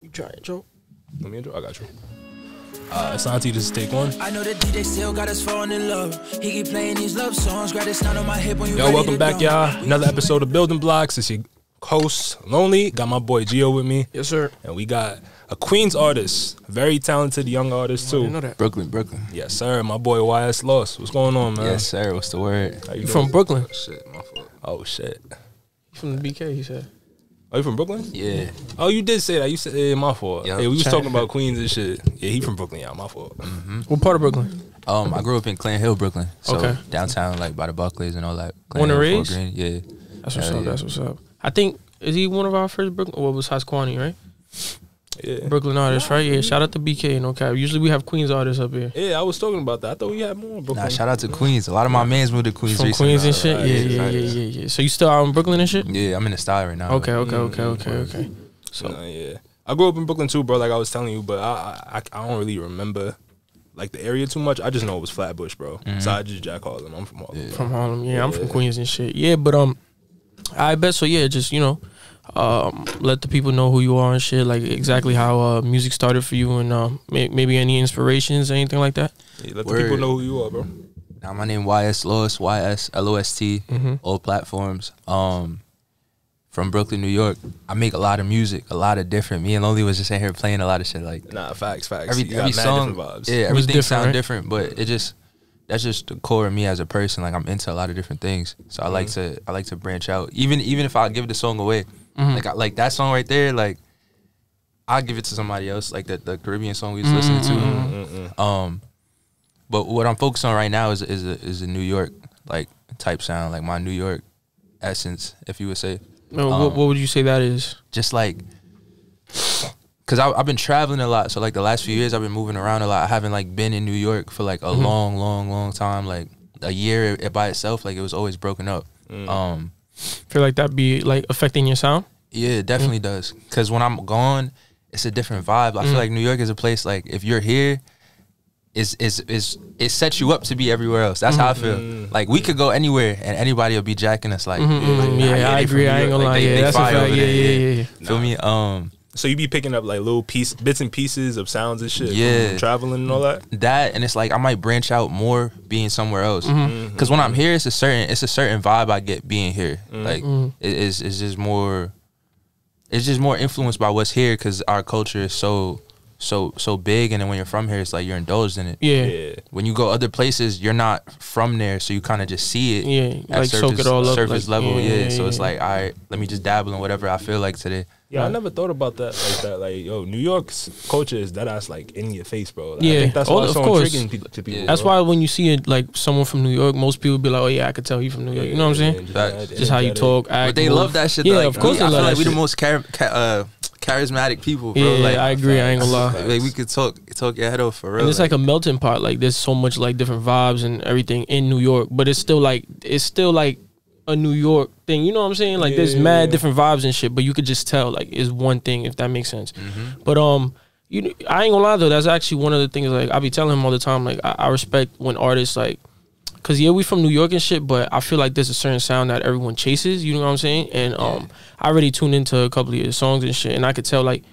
You try intro? Let me intro. I got you. Santi, this is take one. I know that DJ still got us falling in love. He keep playing these love songs. Grab this sound on my hip when you Yo, welcome back, y'all. Another episode of Building Blocks. It's your host, Lonely. Got my boy Gio with me. Yes, sir. And we got a Queens artist. Very talented young artist, too. I didn't know that. Brooklyn. Yes, sir. My boy YS Loss. What's going on, man? Yes, sir. What's the word? How You from Brooklyn? Shit, my fault. Oh, shit. You from the BK, he said. Are you from Brooklyn? Yeah. Oh, you did say that. You said, yeah, my fault. Yep. Yeah, we was talking about Queens and shit. Yeah, he from Brooklyn, y'all. My fault. What part of Brooklyn? I grew up in Clan Hill, Brooklyn. So Okay. Downtown, like by the Buckleys and all that. Born and raised? Green. Yeah. That's what's Hell up. yeah. That's what's up. I think, is he one of our first Brooklyn? Well, besides Kwani, right? Yeah. Brooklyn artist, right? Yeah. Shout out to BK, no cap. Usually we have Queens artists up here. Yeah, I was talking about that. I thought we had more Brooklyn. Nah, shout out to Queens. A lot of my mans moved to Queens From recently. Queens and shit? Right, Yeah. So you still out in Brooklyn and shit? Yeah, I'm in the style right now. Okay. So Nah, yeah. I grew up in Brooklyn too, bro, like I was telling you, but I don't really remember like the area too much. I just know it was Flatbush, bro. So I just Jack Harlem. I'm from Harlem. Yeah. from Harlem, yeah. I'm from Queens and shit. Yeah, but I bet so. Yeah, just let the people know who you are and shit. Like exactly how music started for you, and maybe any inspirations, anything like that. Yeah, let the Word. people know who you are, bro. Now, my name YS Lost, YSLOST, Mhm. all platforms. From Brooklyn, New York. I make a lot of music, a lot of different. Me and Lonely was just in here playing a lot of shit. Like Nah, facts. every You got mad song, different vibes. yeah, was everything different, sound right? different, but that's just the core of me as a person. Like I'm into a lot of different things, so I like to branch out. Even if I give the song away, like that song right there, like I'll give it to somebody else. Like the Caribbean song we was listening to. But what I'm focused on right now is a New York like type sound, like my New York essence, if you would say. What would you say that is? Just like, cause I've been traveling a lot, so like the last few years I've been moving around a lot. I haven't like been in New York for like a long time, like a year by itself. Like it was always broken up. Feel like that be like affecting your sound? Yeah, it definitely does. Cause when I'm gone, it's a different vibe. I feel like New York is a place like if you're here, it sets you up to be everywhere else. That's how I feel. Like we could go anywhere and anybody will be jacking us. Like, Yeah, I agree. I ain't gonna lie. Yeah, that's a fact. Yeah. Feel me? So you be picking up like little bits and pieces of sounds and shit. Yeah. From traveling and all that. That and it's like I might branch out more being somewhere else. Cause when I'm here, it's a certain vibe I get being here. Like it's just more influenced by what's here. Cause our culture is so big, and then when you're from here, it's like you're indulged in it. Yeah. When you go other places, you're not from there, so you kind of just see it. Yeah, at like soak it all up. surface like, level. Yeah. So it's like, all right, let me just dabble in whatever I feel like today. Yeah, I never thought about that like that. Like, yo, New York's culture is that ass like in your face, bro. Like, Yeah. I think that's Oh, why it's of so course. intriguing to people. That's bro. why when you see it like someone from New York, most people be like, "Oh yeah, I could tell you from New York." You know what I'm saying? Facts. Just how you talk, act. But they move. love that shit. Yeah, like, of course I they feel love like that we the shit. most charismatic people, bro. Yeah, like, I agree. I ain't gonna lie. like we could talk your head off for real. And it's like a melting pot. Like there's so much like different vibes and everything in New York, but it's still like a New York thing. You know what I'm saying? Like there's mad different vibes and shit, but you could just tell like it's one thing, if that makes sense. But I ain't gonna lie though, that's actually one of the things like I be telling him all the time. Like I respect when artists like, cause yeah, we from New York and shit, but I feel like there's a certain sound that everyone chases. You know what I'm saying? And I already tuned into a couple of your songs and shit, and I could tell like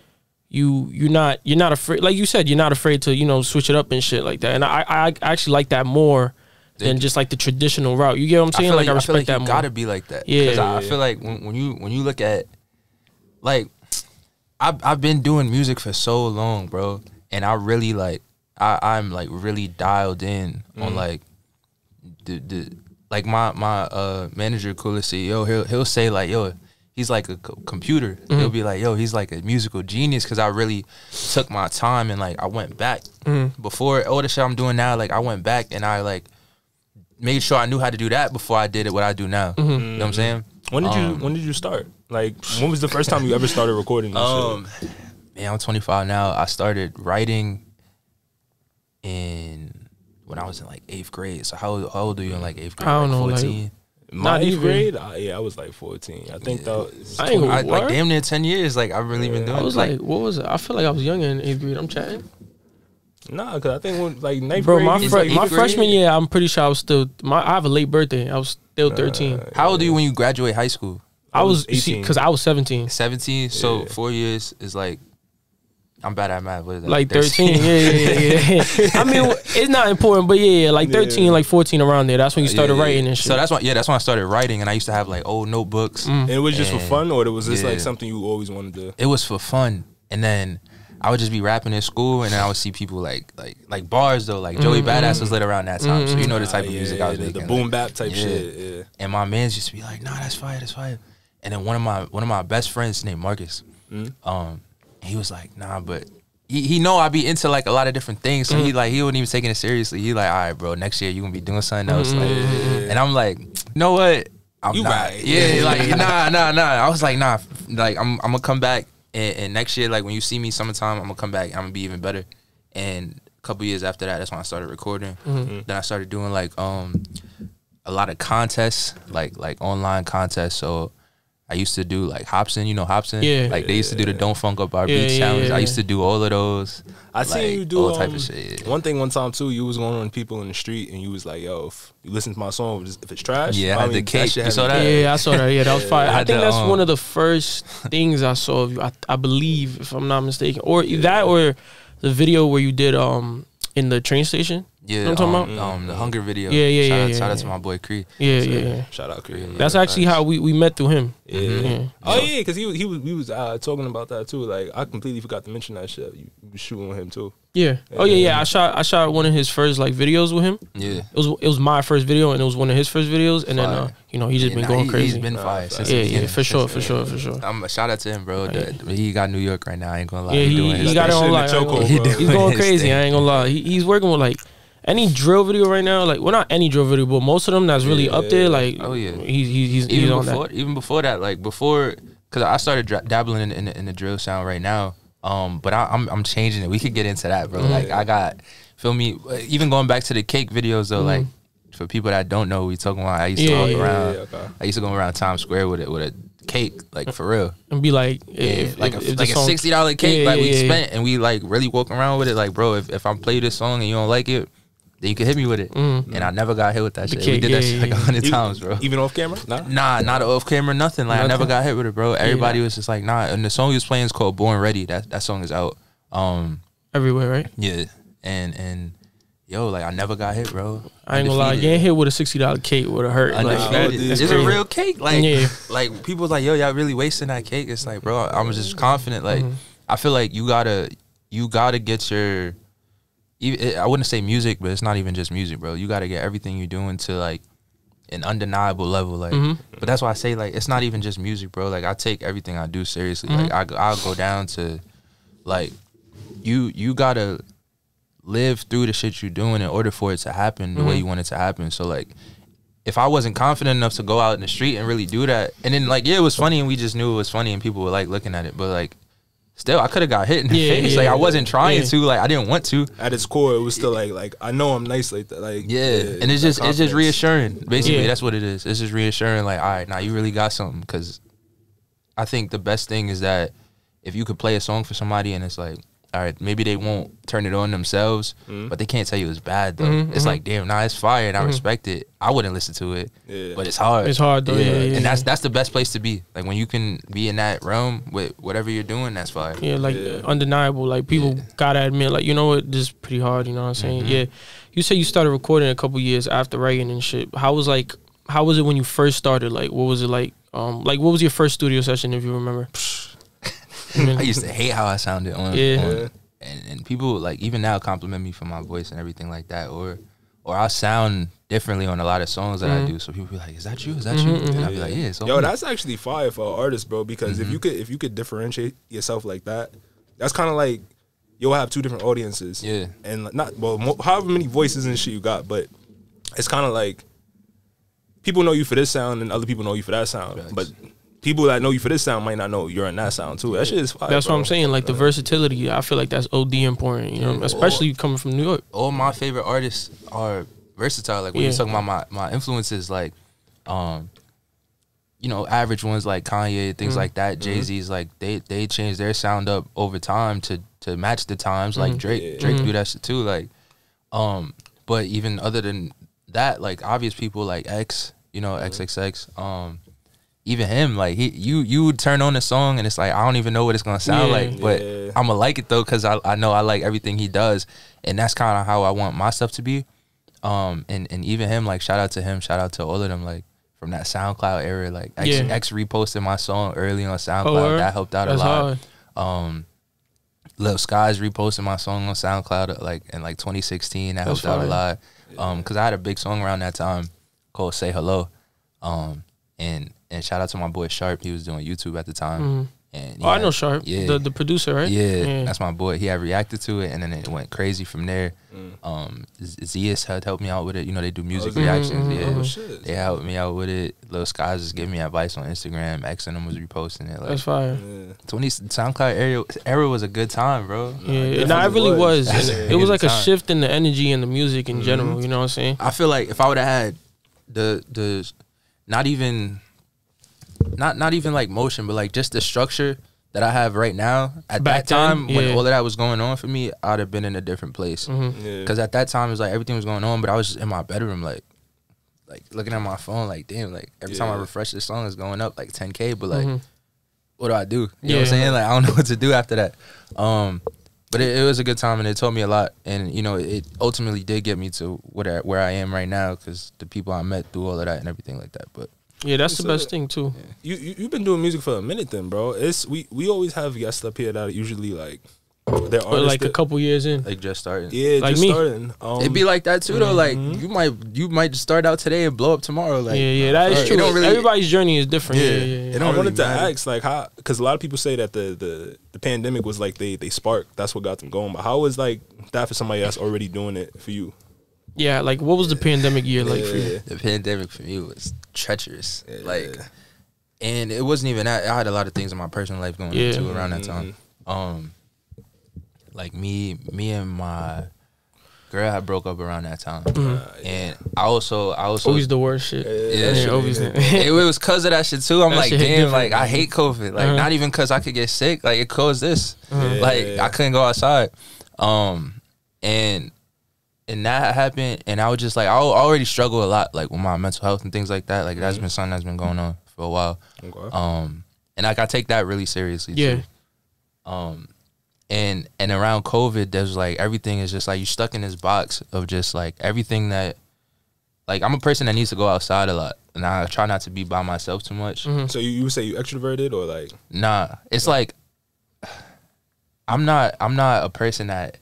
you're not afraid. Like you said, you're not afraid to switch it up and shit like that. And I actually like that more than just like the traditional route. You get what I'm saying? I respect feel like that you more. gotta be like that. Yeah. 'Cause I feel like when you look at like I've been doing music for so long, bro, and I really like I'm like really dialed in on like the like my manager, coolest CEO, he'll say like, yo, he's like a computer. He'll be like, yo, he's like a musical genius, because I really took my time and like I went back before all the shit I'm doing now. Like I went back and I like made sure I knew how to do that before I did what I do now. You know what I'm saying? When did you start? Like, when was the first time you ever started recording this shit? Man, I'm 25 now. I started writing when I was in like 8th grade. So how old are you in like 8th grade? I don't know, 14? My Not 8th even. grade? I was like 14. I think that was I ain't gonna like What? damn near 10 years. Like I've really been doing. I was like, what was it? I feel like I was younger in 8th grade. I'm chatting. Nah, because I think when like 9th Bro, grade. my you was fr- like my 8th grade. freshman year, I'm pretty sure I was still. I have a late birthday. I was still 13. how old are you when you graduate high school? I was 18. because I was 17. 17. So 4 years is like I'm bad at math. What is that? Like 13. Yeah. I mean, it's not important, but like 13, like 14 around there. That's when you started writing and shit. So that's when I started writing, and I used to have like old notebooks. And it was just for fun, or it was just like something you always wanted to? It was for fun, and then I would just be rapping in school, and then I would see people like bars though, like Joey Badass was lit around that time, so you know the type of music I was making, the boom bap type shit. Yeah. And my mans used to be like, "Nah, that's fire, that's fire." And then one of my best friends named Marcus, he was like, "Nah, but." He know I be into like a lot of different things, so he wasn't even taking it seriously. He like, all right, bro, next year you gonna be doing something else, like, and I'm like, you know what? I'm you not, right. yeah, like nah. I was like, nah, like I'm gonna come back and next year, like when you see me summertime, I'm gonna come back. I'm gonna be even better. And a couple years after that, that's when I started recording. Then I started doing like a lot of contests, like online contests. So I used to do like Hobson, you know Hobson? Yeah. Like they used to do the Don't Funk Up Our Beats challenge. I used to do all of those. I seen you do all type of shit. One thing one time too, you was going on people in the street and you was like, yo, if you listen to my song, if it's trash, yeah, I had the cake. You saw that? Yeah, I saw that. Yeah, that was fire. I think that's the, one of the first things I saw of you. I believe, if I'm not mistaken, or that, or the video where you did in the train station. Yeah, you know what I'm talking about? The Hunger video. Shout out to my boy Cree. Yeah. Shout out Cree. That's actually how we met through him. Yeah. Oh yeah, because we was talking about that too. Like I completely forgot to mention that shit. You was shooting with him too. Yeah. Oh yeah. I shot one of his first like videos with him. Yeah. It was my first video and it was one of his first videos, and then he's just been going crazy. He's been fire since for sure. Shout out to him, bro. He got New York right now. I ain't gonna lie. Yeah, he got it on like he's going crazy. I ain't gonna lie. He's working with like any drill video right now, like not any drill video, but most of them that's really up there. Like, he's on that. Even before that, like because I started dabbling in the drill sound right now. But I'm changing it. We could get into that, bro. Like I got, feel me. Even going back to the cake videos though, like for people that don't know, we talking about. I used to walk around. I used to go around Times Square with a cake, like for real, and be like, if a $60 cake, we spent, and we like really walk around with it. Like, bro, if I play this song and you don't like it, then you can hit me with it. And I never got hit with that shit. We did that shit like 100 times, bro. Even off camera? Nah, not off camera, nothing. Like I never got hit with it, bro. Everybody was just like, nah. And the song he was playing is called Born Ready. That song is out. Everywhere, right? Yeah. And yo, like I never got hit, bro. I ain't gonna lie, getting hit with a $60 cake would have hurt. It's a real cake. Like people was like, yo, y'all really wasting that cake. It's like, bro, I'm just confident. Like I feel like you gotta get your, I wouldn't say music, but it's not even just music, bro. You gotta get everything you're doing to like an undeniable level, like. But that's why I say like it's not even just music, bro. Like I take everything I do seriously. Like I'll go down to like you gotta live through the shit you're doing in order for it to happen the way you want it to happen. So like if I wasn't confident enough to go out in the street and really do that, and then like it was funny and we just knew it was funny and people were like looking at it, but like still I could have got hit in the face. Like I wasn't trying to, like I didn't want to. At its core, it was still like I know I'm nice like that. Like and it's just reassuring. Basically, that's what it is. It's just reassuring. Like, all right, now you really got something. Because I think the best thing is that if you could play a song for somebody and it's like, all right, maybe they won't turn it on themselves, but they can't tell you it's bad though. It's like, damn, nah, it's fire and I respect it. I wouldn't listen to it, but it's hard. It's hard though, and that's the best place to be. Like when you can be in that realm with whatever you're doing, that's fire. Yeah, like undeniable. Like people gotta admit, like you know what, this is pretty hard. You know what I'm saying? Yeah. You say you started recording a couple years after writing and shit. How was it when you first started? Like what was it like? Like what was your first studio session if you remember? I used to hate how I sounded on and people like even now compliment me for my voice and everything like that, or I sound differently on a lot of songs that I do. So people be like, "Is that you? Is that you?" And I be like, "Yeah." It's yo, that's actually fire for an artist, bro. Because if you could differentiate yourself like that, that's kind of like you'll have two different audiences. Yeah, and not however many voices and shit you got, but it's kind of like people know you for this sound and other people know you for that sound, but people that know you for this sound might not know you're in that sound too. That shit is fire. That's what I'm saying. Like the versatility, I feel like that's OD important. You know, especially coming from New York. All my favorite artists are versatile. Like when you're talking about my influences, like, you know, average ones like Kanye, things like that. Jay-Z's like they change their sound up over time to match the times. Like Drake do that shit too. Like, but even other than that, like obvious people like X, you know, XXX, even him, like you would turn on the song and it's like I don't even know what it's gonna sound like, but I'm gonna like it though because I know I like everything he does, and that's kind of how I want my stuff to be. And even him, like shout out to him, shout out to all of them, like from that SoundCloud era, like X reposted my song early on SoundCloud, that helped out a lot. Hard. Lil Skies reposted my song on SoundCloud like in like 2016, that helped out a lot. Because I had a big song around that time called Say Hello. And shout out to my boy Sharp. He was doing YouTube at the time. And I know Sharp, the producer, right? Yeah, that's my boy. He had reacted to it, and then it went crazy from there. Zias had helped me out with it. You know, they do music reactions. They helped me out with it. Lil Skies just gave me advice on Instagram. X and them was reposting it. Like, that's fire. 20 SoundCloud era was a good time, bro. Yeah, no, it really was. It was like a shift in the energy and the music in general. You know what I'm saying? I feel like if I would have had the not even like motion, but like just the structure that I have right now at that time when all of that was going on for me, I'd have been in a different place. Because at that time it was like everything was going on, but I was just in my bedroom like looking at my phone like damn, like every time I refresh this song it's going up like 10K, but like what do I do? You know what I'm saying? Like I don't know what to do after that. But it was a good time and it taught me a lot, and you know it ultimately did get me to where I am right now because the people I met through all of that and everything like that. But yeah, that's the best thing too. You've been doing music for a minute then, bro. We always have guests up here that are usually like they're like a couple years in, like just starting. Yeah, like just me. starting. It'd be like that too though. Like you might start out today and blow up tomorrow. Like that is true. Everybody's journey is different. Yeah. I wanted to ask like how, because a lot of people say that the pandemic was like they sparked. That's what got them going. But how was like that for somebody that's already doing it for you? Yeah, like what was the pandemic year like for you? The pandemic for me was treacherous. Like, and it wasn't even that. I had a lot of things in my personal life going on too around that time. Like me and my girl had broke up around that time, and I also always the worst shit. Always. It was cause of that shit too. I'm like, damn, like I hate COVID. Like not even cause I could get sick. Like it caused this. Like I couldn't go outside. And that happened, and I was just like, I already struggle a lot, like with my mental health and things like that. Like that's been something that's been going on for a while. Okay. And like I take that really seriously. Too. And around COVID, there's like everything is just like you stuck in this box of just like everything that, like I'm a person that needs to go outside a lot, and I try not to be by myself too much. So you would say you extroverted or like? Nah, it's like I'm not a person that.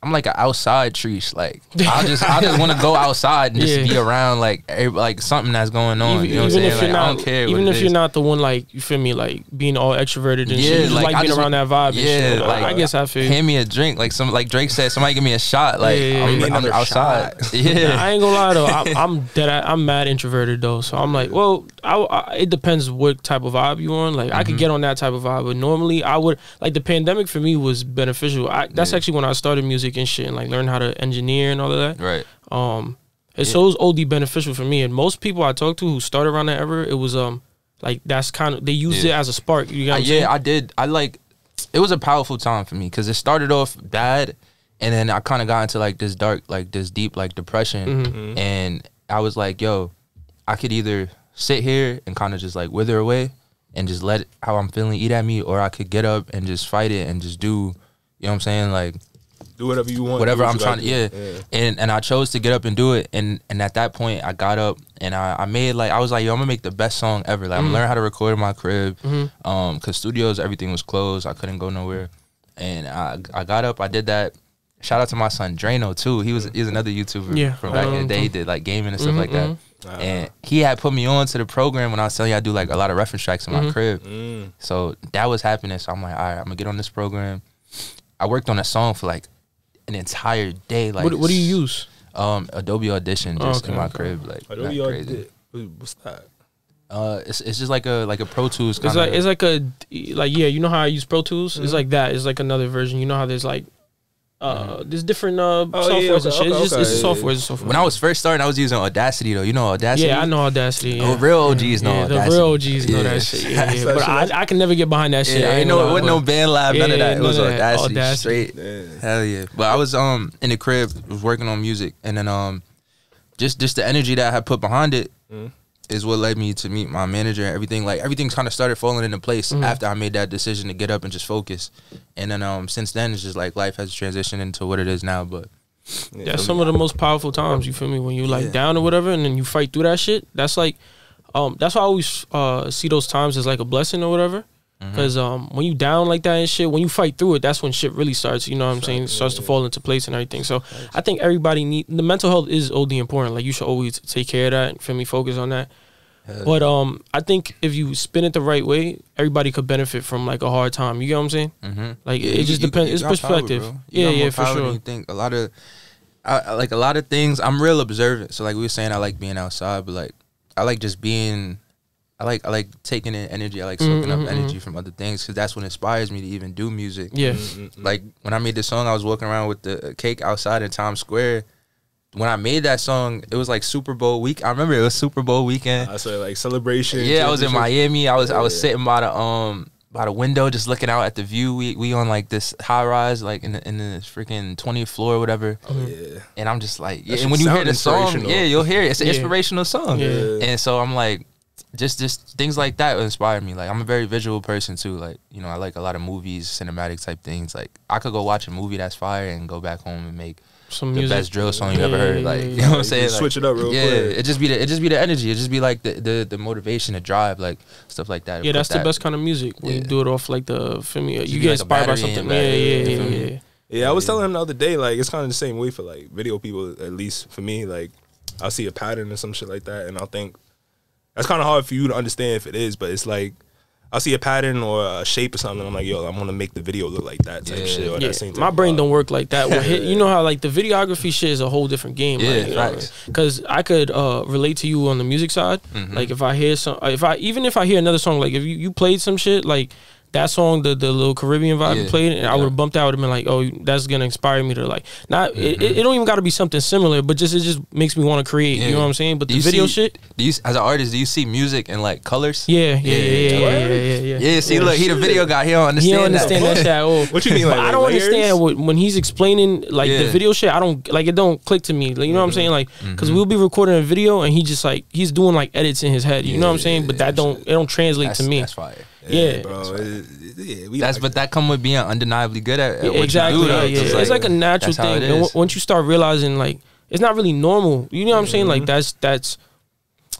I'm like an outside trees. Like I just want to go outside and just be around like something that's going on. You know what I'm saying? Like, I don't care. Even if you're not the one, like you feel me, like being all extroverted and shit. You just like being around that vibe. And shit. Like I guess I feel. Hand me a drink, like Drake said. Somebody give me a shot. Like I'm outside. I ain't gonna lie though. I'm mad introverted though. So I'm like, well, it depends what type of vibe you on. Like I could get on that type of vibe, but normally I would like the pandemic for me was beneficial. That's actually when I started music and shit and like learn how to engineer and all of that. Right. So it was OD beneficial for me. And most people I talked to who started around that era, it was like that's kind of they used it as a spark. You got I did. I like it was a powerful time for me because it started off bad, and then I kind of got into like this dark, like this deep, like depression, and I was like, yo, I could either sit here and kind of just like wither away and just let how I'm feeling eat at me, or I could get up and just fight it and just do, you know what I'm saying, like. Do whatever you want. Whatever I'm trying to, And I chose to get up and do it. And at that point, I got up and I made like, I was like, yo, I'm going to make the best song ever. Like, I'm going to learn how to record in my crib. Because studios, everything was closed. I couldn't go nowhere. And I got up, I did that. Shout out to my son, Drano, too. He's another YouTuber from back in the day. He did like gaming and stuff like that. And he had put me on to the program when I was telling you I do like a lot of reference tracks in my crib. So that was happening. So I'm like, all right, I'm going to get on this program. I worked on a song for like an entire day. Like what do you use? Adobe Audition just in my crib. Like Adobe Audition. What's that? It's just like a Pro Tools. It's like you know how I use Pro Tools? It's like that. It's like another version. You know how there's like there's different softwares and shit. It's a software. When I was first starting, I was using Audacity though. You know Audacity? Yeah, I know Audacity. Yeah. Oh, real OGs know Audacity. The real OGs know that shit. Yeah. But I can never get behind that shit. It wasn't no BandLab, none of that. It was Audacity. Straight. Hell yeah. But I was in the crib, was working on music, and then just the energy that I had put behind it, is what led me to meet my manager and everything. Like everything kind of started falling into place after I made that decision to get up and just focus. And then since then it's just like life has transitioned into what it is now. But that's some of the most powerful times, you feel me, when you like down or whatever and then you fight through that shit. That's like that's why I always see those times as like a blessing or whatever. Because when you down like that and shit, when you fight through it, that's when shit really starts, you know what I'm saying? It starts to fall into place and everything. So I think everybody the mental health is OD important. Like you should always take care of that, feel me, focus on that. But I think if you spin it the right way, everybody could benefit from like a hard time. You get what I'm saying? Like it just depends. It's perspective. Power, yeah, for sure. You think a lot of things. I'm real observant. So like we were saying, I like being outside, but like I like just being. I like taking in energy. I like soaking up energy from other things because that's what inspires me to even do music. Yeah. Like when I made this song, I was walking around with the cake outside in Times Square. When I made that song, it was like Super Bowl week. I remember it was Super Bowl weekend. I said like celebration. Yeah, I was in Miami. I was sitting by the window, just looking out at the view. We on like this high rise, like in the freaking 20th floor or whatever. Oh yeah. And I'm just like, and when you hear the song, you'll hear it. It's an inspirational song. Yeah. And so I'm like, just things like that inspire me. Like I'm a very visual person too. Like I like a lot of movies, cinematic type things. Like I could go watch a movie that's fire and go back home and make some the best drill song you ever heard. Like you know what I'm saying? Like, switch it up real quick. Yeah, it just be the energy. It just be like the motivation to drive, like stuff like that. Yeah, that's the best kind of music when you do it off like the feel me. You get inspired by something. Yeah. Yeah, I was telling him the other day, like it's kind of the same way for like video people. At least for me, like I'll see a pattern or some shit like that, and I'll think. That's kind of hard for you to understand if it is, but it's like I'll see a pattern or a shape or something, and I'm like, yo, I'm gonna make the video look like that type shit. Or that same type my brain don't work like that. You know how like the videography shit is a whole different game. Yeah, because I could relate to you on the music side. Like if I hear even if I hear another song, like if you played some shit like. That song, the little Caribbean vibe you played, and I would have bumped out. I would have been like, "Oh, that's gonna inspire me to like." Not it don't even got to be something similar, but it just makes me want to create. You know what I'm saying? But the video shit. As an artist, do you see music in like colors? Yeah. See, look, he the video guy. He don't understand. He don't understand that shit at all. What you mean? Like, I don't understand when he's explaining like the video shit. I don't like it. Don't click to me. Like, you know what I'm saying? Like, because we'll be recording a video and he just like he's doing like edits in his head. You know what I'm saying? But it don't translate to me. That's fire. Yeah, bro. But that come with being undeniably good at what exactly. you do. It's like a natural thing. And once you start realizing like it's not really normal, you know what I'm saying? Like that's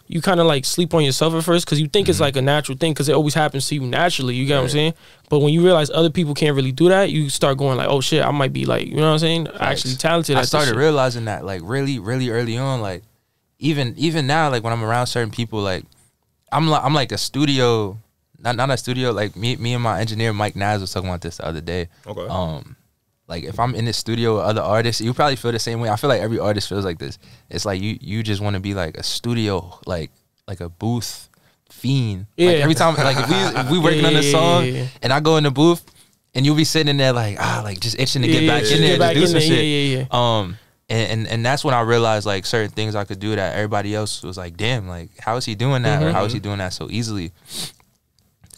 you kind of like sleep on yourself at first because you think it's like a natural thing because it always happens to you naturally. You get what I'm saying? But when you realize other people can't really do that, you start going like, oh shit, I might be like, you know what I'm saying? Actually talented. I started realizing that like really, really early on. Like even now, like when I'm around certain people, like I'm like a studio. Not a studio, like me and my engineer Mike Naz was talking about this the other day. Okay. Like if I'm in the studio with other artists, you probably feel the same way. I feel like every artist feels like this. It's like you just want to be like a studio, like a booth fiend. Yeah. Like every time, like if we working on a song and I go in the booth and you'll be sitting in there like just itching to get back in there to do some shit. And that's when I realized like certain things I could do that everybody else was like, damn, like how is he doing that or how is he doing that so easily?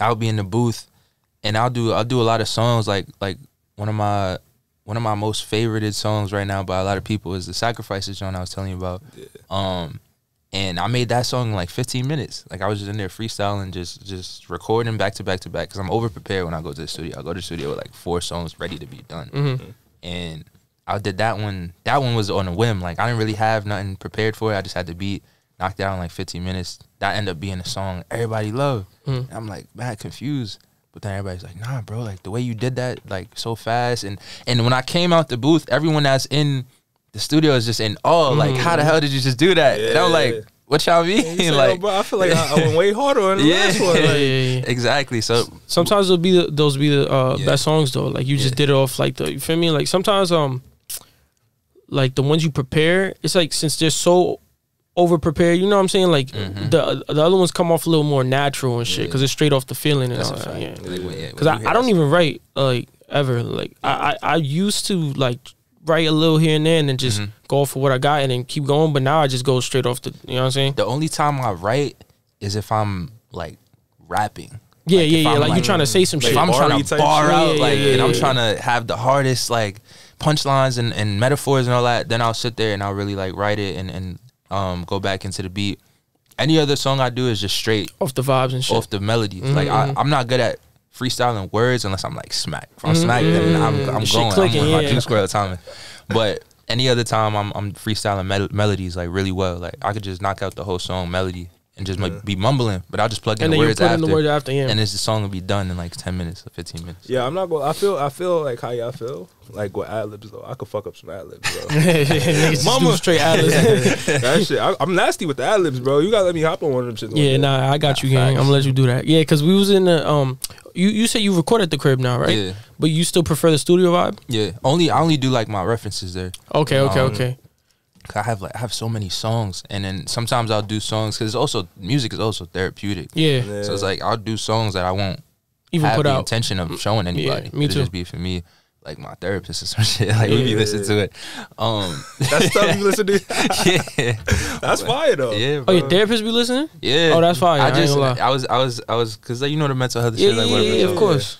I'll be in the booth, and I'll do a lot of songs. Like one of my most favorited songs right now by a lot of people is the Sacrifices song I was telling you about. Yeah. And I made that song in like 15 minutes. Like I was just in there freestyling, just recording back to back to back because I'm over prepared when I go to the studio. I go to the studio with like 4 songs ready to be done, and I did that one. That one was on a whim. Like I didn't really have nothing prepared for it. I just had the beat. Knocked it out in like 15 minutes. That ended up being a song everybody loved. And I'm like, mad confused. But then everybody's like, nah, bro, like the way you did that, like so fast. And when I came out the booth, everyone that's in the studio is just in awe. Like, how the hell did you just do that? Yeah. And I'm like, what y'all mean? Yeah, like, bro, I feel like I went way harder on the last one. Like, exactly. So sometimes those be the best songs though. Like you just did it off like you feel me? Like sometimes like the ones you prepare, it's like since they're so over prepared, you know what I'm saying? Like the other ones come off a little more natural and shit because it's straight off the feeling and all that. Yeah, because I don't even write like ever. Like I used to like write a little here and there and then just go for what I got and then keep going. But now I just go straight off the. You know what I'm saying? The only time I write is if I'm like rapping. Yeah. Like you're trying to say some shit. If I'm trying to bar out, and I'm trying to have the hardest like punchlines and metaphors and all that, then I'll sit there and I'll really like write it and go back into the beat. Any other song I do is just straight off the vibes and shit, off the melodies. Like I'm not good at freestyling words unless I'm like smack. If I'm smack, then I'm going. Clicking, I'm with my Juice WRLD timing. But any other time, I'm freestyling melodies like really well. Like I could just knock out the whole song melody and just like be mumbling, but I'll just plug in the words after. And this song will be done in like 10 minutes or 15 minutes. Yeah, I'm not going. I feel like how y'all feel. Like with ad libs though, I could fuck up some ad libs, bro. Mama straight ad libs. That shit, I'm nasty with the ad libs, bro. You gotta let me hop on one of them shit. Yeah, nah, I got you, gang. I'm gonna let you do that. Yeah, because we was in the You said you record at the crib now, right? Yeah. But you still prefer the studio vibe? Yeah. I only do like my references there. Okay. I have so many songs, and then sometimes I'll do songs because music is also therapeutic. Yeah. So it's like I'll do songs that I won't even have put the out intention of showing anybody. Yeah, me It'll too. just be for me, like my therapist or some shit. Like we be listening to it. That's stuff you listen to. Yeah, that's fire though. Yeah. Oh, Bro. your therapist be listening? Yeah. Oh, that's fire. I was because like, you know the mental health shit. Like whatever. Yeah, of course.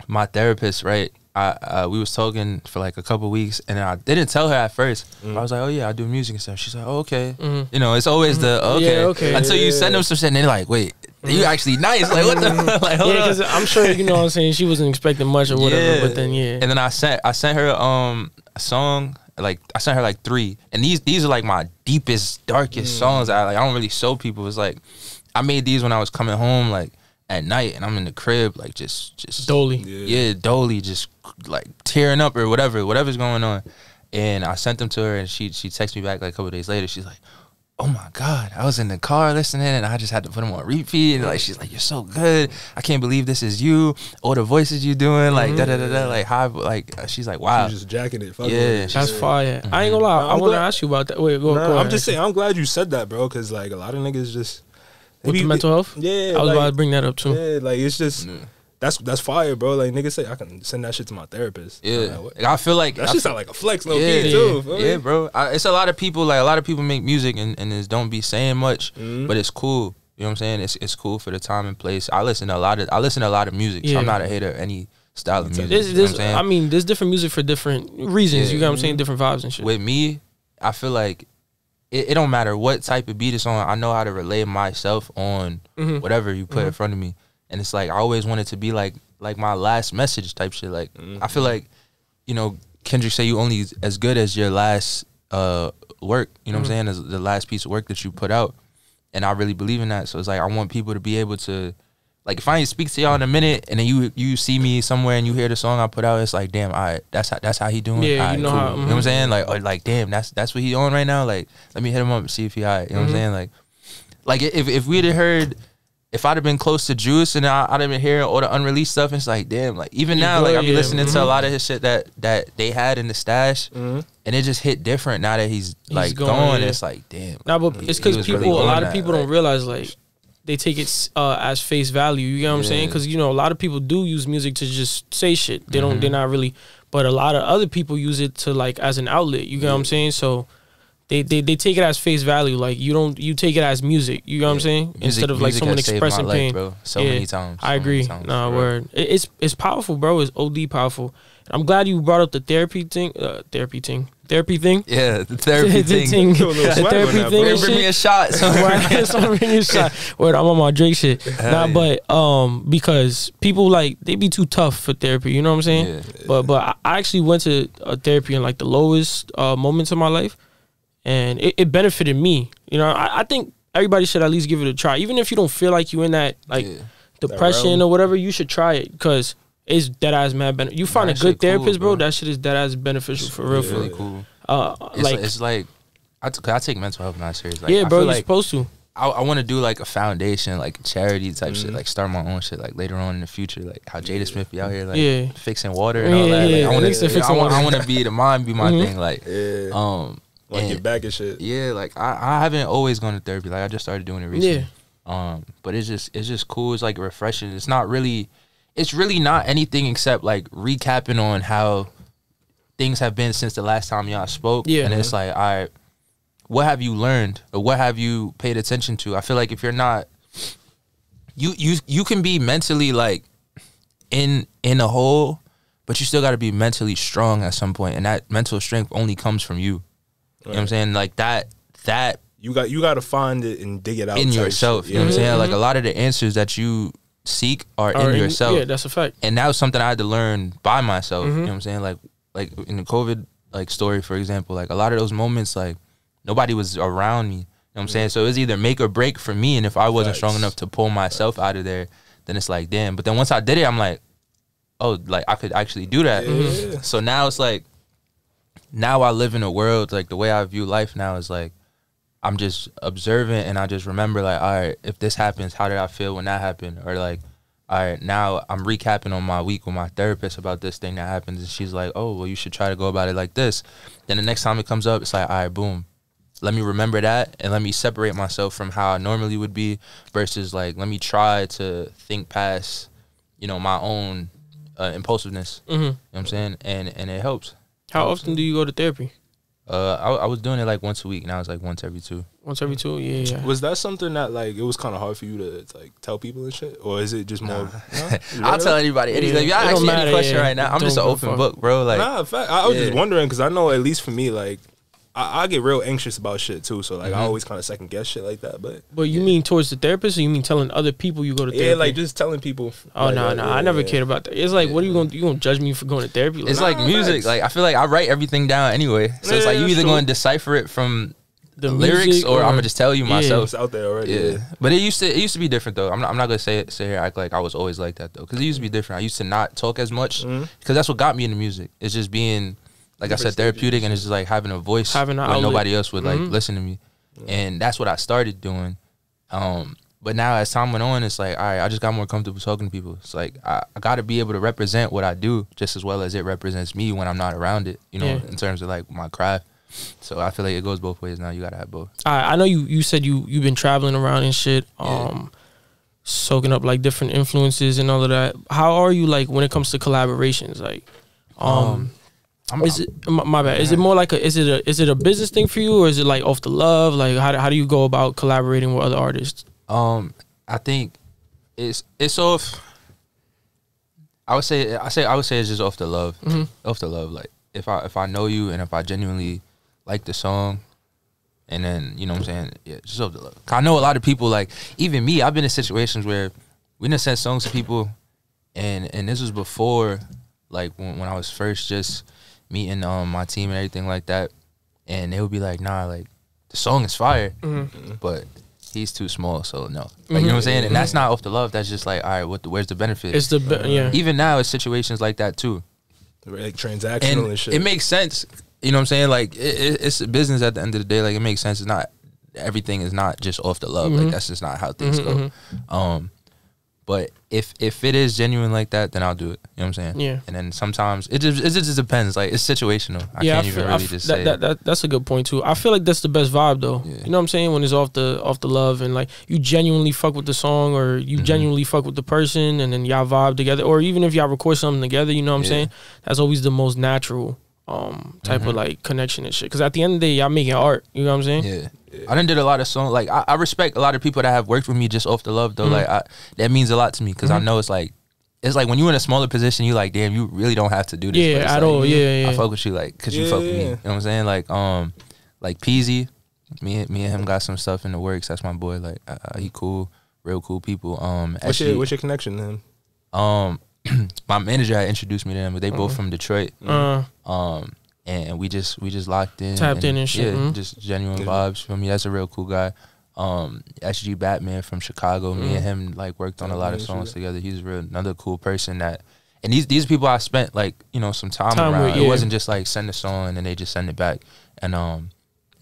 My therapist, right? We was talking for like a couple weeks, and I didn't tell her at first. I was like, "Oh yeah, I do music and stuff." She's like, "Oh, okay." You know, it's always the okay. Yeah, okay. Until you send them some shit, and they're like, "Wait, you actually nice?" Like what the like? Hold because I'm sure you know what I'm saying. She wasn't expecting much or whatever, Yeah. but then And then I sent her a song. Like I sent her like 3, and these are like my deepest, darkest songs. I don't really show people. It's like I made these when I was coming home, like at night, and I'm in the crib, like just Dolly. Yeah, Dolly, just like tearing up or whatever's going on. And I sent them to her, and she texted me back like a couple days later. She's like, "Oh my God, I was in the car listening, and I just had to put them on repeat." And like she's like, "You're so good. I can't believe this is you. All the voices you doing, like da da da da, like how like." She's like, "Wow." She's just jacking it. Fuck Yeah, That's fire. I ain't gonna lie. I want to ask you about that. Wait, go ahead. I'm just saying. I'm glad you said that, bro. Because like a lot of niggas just with the mental health. Yeah, I was about to bring that up too. Yeah, like it's just. That's fire, bro. Like niggas say, I can send that shit to my therapist. Yeah, I feel like that shit sound like a flex, low yeah, key too. Yeah, bro. It's a lot of people. Like a lot of people make music and just don't be saying much, but it's cool. You know what I'm saying? It's cool for the time and place. I listen to a lot of music, so I'm not a hater of any style of music. You know what I'm saying? I mean, there's different music for different reasons. You know what I'm saying? Different vibes and shit. With me, I feel like it don't matter what type of beat it's on. I know how to relay myself on whatever you put in front of me, and it's like I always want it to be like my last message type shit. Like I feel like, you know, Kendrick say you only as good as your last work. You know what I'm saying? As the last piece of work that you put out, and I really believe in that. So it's like I want people to be able to, like, if I ain't speak to y'all in a minute, and then you see me somewhere and you hear the song I put out, it's like, damn, all right, that's how he doing. Yeah, all right, you know cool. how. You know what I'm saying? Like damn, that's what he on right now. Like, let me hit him up and see if he all right. You know what I'm saying? Like if we'd have heard. If I'd have been close to Juice and I'd have been hearing all the unreleased stuff, it's like, damn, like even now, like I be listening to a lot of his shit that they had in the stash, and it just hit different now that he's like gone. It's like, damn. Nah, but it's because people, a lot of people don't realize like they take it as face value. You get what I'm saying? Because you know a lot of people do use music to just say shit. They don't. They're not really. But a lot of other people use it to like as an outlet. You get what I'm saying? So. They take it as face value, like you take it as music. You know what I'm saying? Instead of like someone expressing pain. Bro. So many times. I agree. Nah, word. It's powerful, bro. It's OD powerful. I'm glad you brought up the therapy thing. Yeah, the therapy thing. therapy thing. The therapy thing. Bring me a shot. Someone bring me a shot. Word, I'm on my Drake shit. Nah, but because people like they be too tough for therapy. You know what I'm saying? Yeah. But I actually went to therapy in like the lowest moments of my life. And it benefited me. You know, I think everybody should at least give it a try. Even if you don't feel like you in that like depression or whatever, you should try it because it's dead ass mad benefit. You find a good therapist, bro. That shit is dead ass beneficial for real. Really cool. It's like I take mental health not serious. Like, yeah, bro, you're like supposed to. I want to do like a foundation, like charity type shit, like start my own shit, like later on in the future, like how Jada Smith be out here, like fixing water and all that. Like, I want to be the mind, be my thing, like Like get back and shit. Yeah, like I haven't always gone to therapy. Like I just started doing it recently. Yeah. But it's just cool. It's like refreshing. It's really not anything except like recapping on how things have been since the last time y'all spoke. Yeah. And it's like, all right, what have you learned or what have you paid attention to? I feel like if you're not, you can be mentally like in a hole, but you still got to be mentally strong at some point, and that mental strength only comes from you. You know what I'm saying? Like that you got to find it and dig it out in yourself. You know what I'm saying? Like a lot of the answers that you seek are in yourself. Yeah, that's a fact. And that was something I had to learn by myself. You know what I'm saying? Like in the COVID like story, for example, like a lot of those moments, like nobody was around me. You know what I'm saying? So it was either make or break for me. And if I wasn't strong enough to pull myself out of there, then it's like, damn. But then once I did it, I'm like, oh, like I could actually do that. So now it's like, now I live in a world, like the way I view life now is like, I'm just observant and I just remember like, all right, if this happens, how did I feel when that happened? Or like, all right, now I'm recapping on my week with my therapist about this thing that happens. And she's like, oh, well, you should try to go about it like this. Then the next time it comes up, it's like, all right, boom. Let me remember that and let me separate myself from how I normally would be versus like, let me try to think past, you know, my own impulsiveness. You know what I'm saying? And it helps. How often do you go to therapy? I was doing it like once a week. Now it's like once every 2. Once every 2? Yeah. Was that something that like it was kind of hard for you to like tell people and shit, or is it just more? I'll tell anybody. If y'all ask me any question right now, I'm just an open book, bro. Like, nah, in fact, I was just wondering because I know at least for me, like I get real anxious about shit too. So like I always kind of second guess shit like that. But you mean towards the therapist, or you mean telling other people you go to therapy? Yeah, like just telling people. Oh no, I never cared about that. It's like, what are you gonna judge me for going to therapy? Like, it's like music. Facts. Like I feel like I write everything down anyway. So it's like you either going to decipher it from the lyrics or I'm gonna just tell you myself. It's out there already. Yeah. But it used to be different though. I'm not gonna sit here act like I was always like that though, because it used to be different. I used to not talk as much because that's what got me into music. It's just being, like I said, therapeutic, and it's just like having a voice when nobody else would like listen to me. And that's what I started doing. But now as time went on, it's like, all right, I just got more comfortable talking to people. It's like I got to be able to represent what I do just as well as it represents me when I'm not around it, you know, in terms of like my craft. So I feel like it goes both ways now. You got to have both. I know you said you've been traveling around and shit, soaking up like different influences and all of that. How are you like when it comes to collaborations? Like, my bad. Is it more like is it a business thing for you, or is it like off the love? Like how do you go about collaborating with other artists? I think it's off. I would say it's just off the love. Off the love. Like if I know you and if I genuinely like the song, and then you know what I'm saying, yeah, just off the love. I know a lot of people, like even me, I've been in situations where we done sent songs to people, and this was before like when I was first just meeting my team and everything like that, and they would be like, nah, like the song is fire, but he's too small, so no. Like, you know what I'm saying? And that's not off the love. That's just like, all right, where's the benefit? It's the yeah. Even now, it's situations like that too, like transactional and shit. It makes sense. You know what I'm saying? Like it's a business at the end of the day. Like it makes sense. It's not everything is not just off the love. Like that's just not how things go. But if it is genuine like that, then I'll do it. You know what I'm saying? Yeah. And then sometimes it just depends. Like it's situational. I can't even really just say that's a good point too. I feel like that's the best vibe though. Yeah. You know what I'm saying? When it's off the love and like you genuinely fuck with the song, or you genuinely fuck with the person, and then y'all vibe together, or even if y'all record something together, you know what I'm saying? That's always the most natural type of like connection and shit. Because at the end of the day, y'all making art. You know what I'm saying? Yeah. I done did a lot of songs. Like I respect a lot of people that have worked with me just off the love though. Like that means a lot to me because I know it's like when you're in a smaller position, you like, damn, you really don't have to do this. Yeah, at all. Yeah. I fuck with you like because you fuck with me. You know what I'm saying? Like Peasy, me and him got some stuff in the works. That's my boy. Like he cool, real cool people. What's your connection to him? My manager had introduced me to them, but they both from Detroit. And we just locked in, tapped in and shit. Yeah, just genuine vibes for me. That's a real cool guy. SG Batman from Chicago. Me and him like worked on a lot of songs together. He's another cool person and these people I spent like, you know, some time around. With, It wasn't just like send a song and they just send it back. And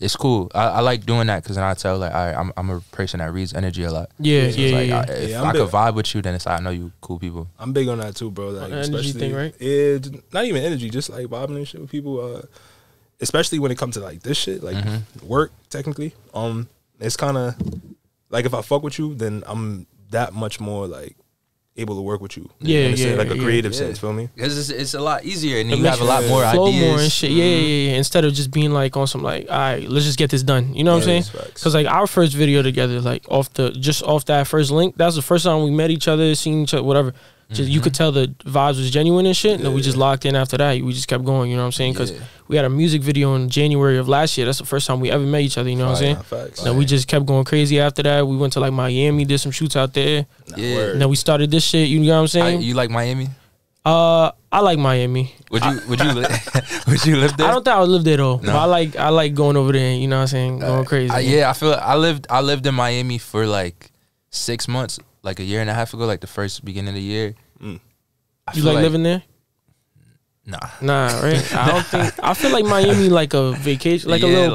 it's cool. I like doing that because then I tell like I'm a person that reads energy a lot. Yeah, so If I could vibe with you, then it's like I know you cool people. I'm big on that too, bro. Like energy thing, right? Not even energy, just like vibing and shit with people. Especially when it comes to like this shit, like work technically. It's kind of like if I fuck with you, then I'm that much more like able to work with you. Like a creative sense, feel me? Because it's a lot easier and you have a lot more flow ideas. More and shit. Yeah. Instead of just being like on some like, all right, let's just get this done. You know what I'm saying? Because like our first video together, like off that first link, that was the first time we met each other, seen each other, whatever. Just you could tell the vibes was genuine and shit. And then we just locked in after that. We just kept going. You know what I'm saying? Because we had a music video in January of last year. That's the first time we ever met each other. You know what I'm saying? Facts. And we just kept going crazy after that. We went to like Miami, did some shoots out there. And then we started this shit. You know what I'm saying? You like Miami? I like Miami. Would you would you live there? I don't think I would live there though. No. But I like going over there. You know what I'm saying? Going crazy. I feel I lived in Miami for like 6 months, like a year and a half ago, like the first beginning of the year. You like living there? Nah, right? I don't think. I feel like Miami like a vacation, like a little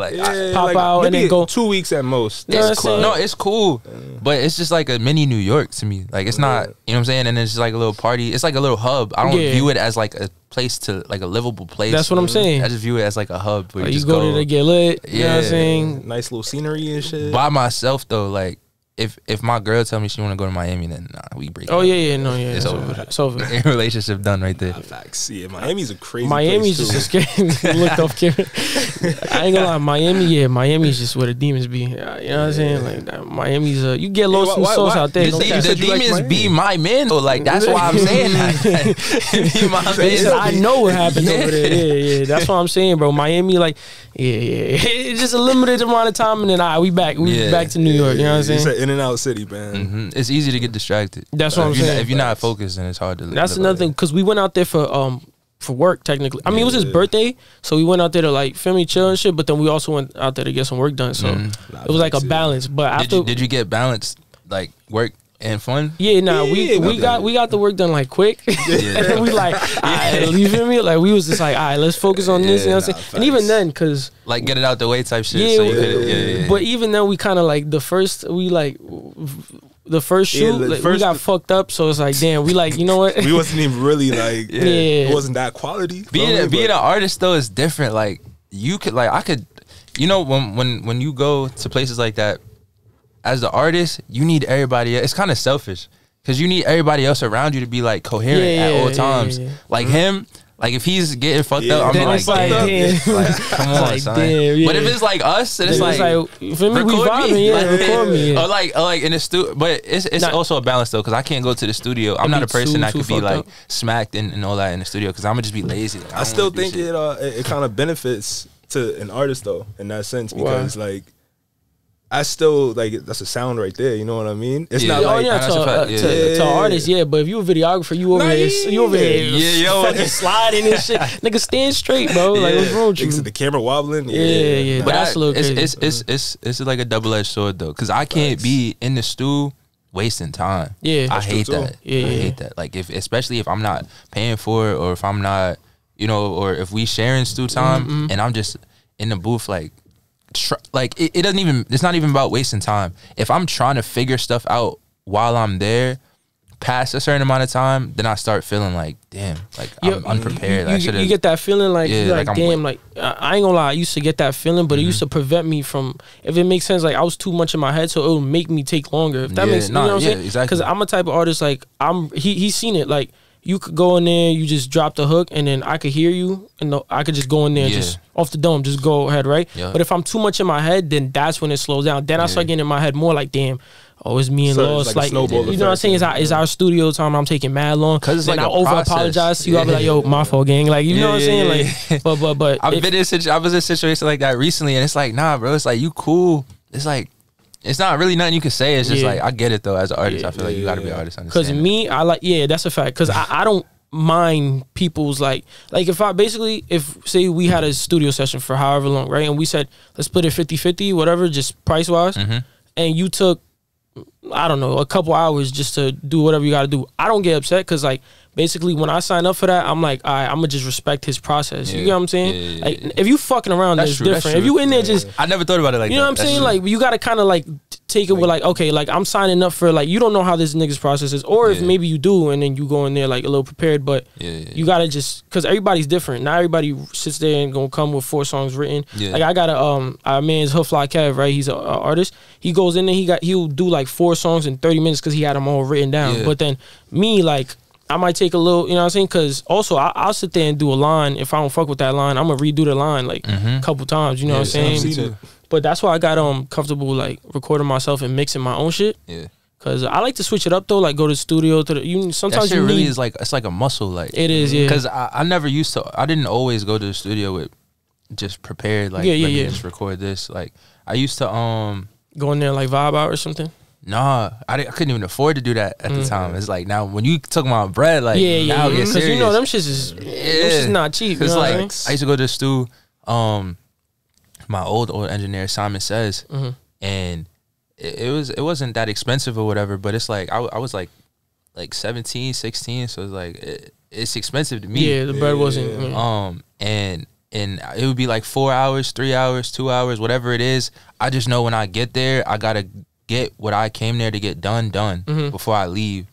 pop out and then go 2 weeks at most. It's cool. No, it's cool, but it's just like a mini New York to me. Like it's not, you know what I'm saying? And it's just like a little party. It's like a little hub. I don't view it as like a place to like a livable place. That's what I'm saying. I just view it as like a hub where like you just go there to get lit. You know what I'm saying? Nice little scenery and shit. By myself though, like. If my girl tell me she want to go to Miami, then nah, we break. Oh yeah, it's over. It's over. Relationship done right there. Facts. Yeah, Miami's a crazy. Miami's place just a scary. Looked off camera. I ain't gonna lie, Miami's just where the demons be. You know what I'm saying? Like that, Miami's you get lost in sauce out there. The demons be my men. So like that's why I'm saying that. Be my man. I know what happens over there. Yeah. That's what I'm saying, bro. Miami, like, it's just a limited amount of time, and then we back. We back to New York. You know what I'm saying? In and out city, man. It's easy to get distracted. That's what I'm saying. If you're not focused, then it's hard to. That's another thing because we went out there for work technically. I mean, it was his birthday, so we went out there to like family chill and shit. But then we also went out there to get some work done. So it was like a balance. But after, did you get balanced like work and fun? Yeah, we got the work done like quick. And we like, alright, you feel me? Like we was just like, alright, let's focus on this. You know what I'm saying? And even then, cause like get it out the way type shit. Yeah, so you could, But even then, we kind of like the first shoot, we got fucked up. So it's like, damn, we like, you know what? We wasn't even really like, it wasn't that quality. Being an artist though is different. Like you could, like I could, you know, when you go to places like that. As the artist, you need everybody. It's kind of selfish because you need everybody else around you to be like coherent at all times. Like him, like if he's getting fucked up, I'm like, damn. Like, come on, like, son. Damn, but if it's like us, then it's like for me, we vibing, record me. Or like in the studio, but it's also a balance though because I can't go to the studio. I'm not a person that could be like smacked and all that in the studio because I'm gonna just be lazy. Like, I still think it kind of benefits to an artist though in that sense because like. I still like that's a sound right there. You know what I mean? It's not like to artists, but if you a videographer, you over here, fucking sliding and shit. Nigga, stand straight, bro. Like what's wrong with you? The camera wobbling. But that's a little crazy. It's like a double-edged sword though, because I can't be in the stew wasting time. I hate that. I hate that. Like especially if I'm not paying for it, or if I'm not, you know, or if we sharing stew time and I'm just in the booth like. It doesn't even. It's not even about wasting time. If I'm trying to figure stuff out while I'm there, past a certain amount of time, then I start feeling like, damn, like I'm unprepared. You get that feeling like, damn, like I ain't gonna lie. I used to get that feeling, but it used to prevent me from. If it makes sense, like I was too much in my head, so it would make me take longer. If that makes, you know what I'm saying? Exactly. Because I'm a type of artist like he's seen it like. You could go in there, you just drop the hook, and then I could hear you, and I could just go in there and just off the dome, just go ahead, right? Yeah. But if I'm too much in my head, then that's when it slows down. Then I start getting in my head more like, damn, it's me and Loss. Like you know what I'm saying? It's our studio time. I'm taking mad long. Cause then like I over apologize to you. I'll be like, yo, my fault, gang. Like you know what I'm saying? Like, but I was in a situation like that recently, and it's like, nah, bro. It's like you cool. It's like. It's not really nothing you can say. It's just like I get it though. As an artist, I feel like you got to be an artist. Because me, I like that's a fact. Because I don't mind people's like if say we had a studio session for however long, right, and we said let's put it 50-50, whatever, just price wise, and you took I don't know a couple hours just to do whatever you got to do. I don't get upset because like. Basically, when I sign up for that, I'm like, all right, I'm going to just respect his process. You know what I'm saying? Like, if you fucking around, that's different. If you in there just... I never thought about it like that. You know what I'm saying? Like, you got to kind of, like, take it with, like, okay, like, I'm signing up for, like, you don't know how this nigga's process is. Or if maybe you do, and then you go in there, like, a little prepared. But you got to just... Because everybody's different. Not everybody sits there and going to come with 4 songs written. Like, I got our man's Hoofly Kev, right? He's an artist. He goes in there, he'll do, like, 4 songs in 30 minutes because he had them all written down. But then me, like... I might take a little, you know what I'm saying? Because also, I'll sit there and do a line. If I don't fuck with that line, I'm going to redo the line, like, a couple times, you know what I'm saying? But that's why I got comfortable, like, recording myself and mixing my own shit. Cause I like to switch it up though, like go to the studio to the. Sometimes that shit you really need, is like it's like a muscle, like it is, yeah. Cause I never used to. I didn't always go to the studio with just prepared. Like let me just record this. Like I used to go in there like vibe out or something. Nah, I couldn't even afford to do that at the time. It's like now when you talk about bread, like now get serious. Cause you know them shits is not cheap. Cause you know like I mean? I used to go to the stew. My old engineer Simon says, and it wasn't that expensive or whatever, but it's like I was like 17, 16, so it's like it's expensive to me. Yeah, the bread wasn't. And it would be like 4 hours, 3 hours, 2 hours, whatever it is. I just know when I get there, I gotta get what I came there to get done before I leave.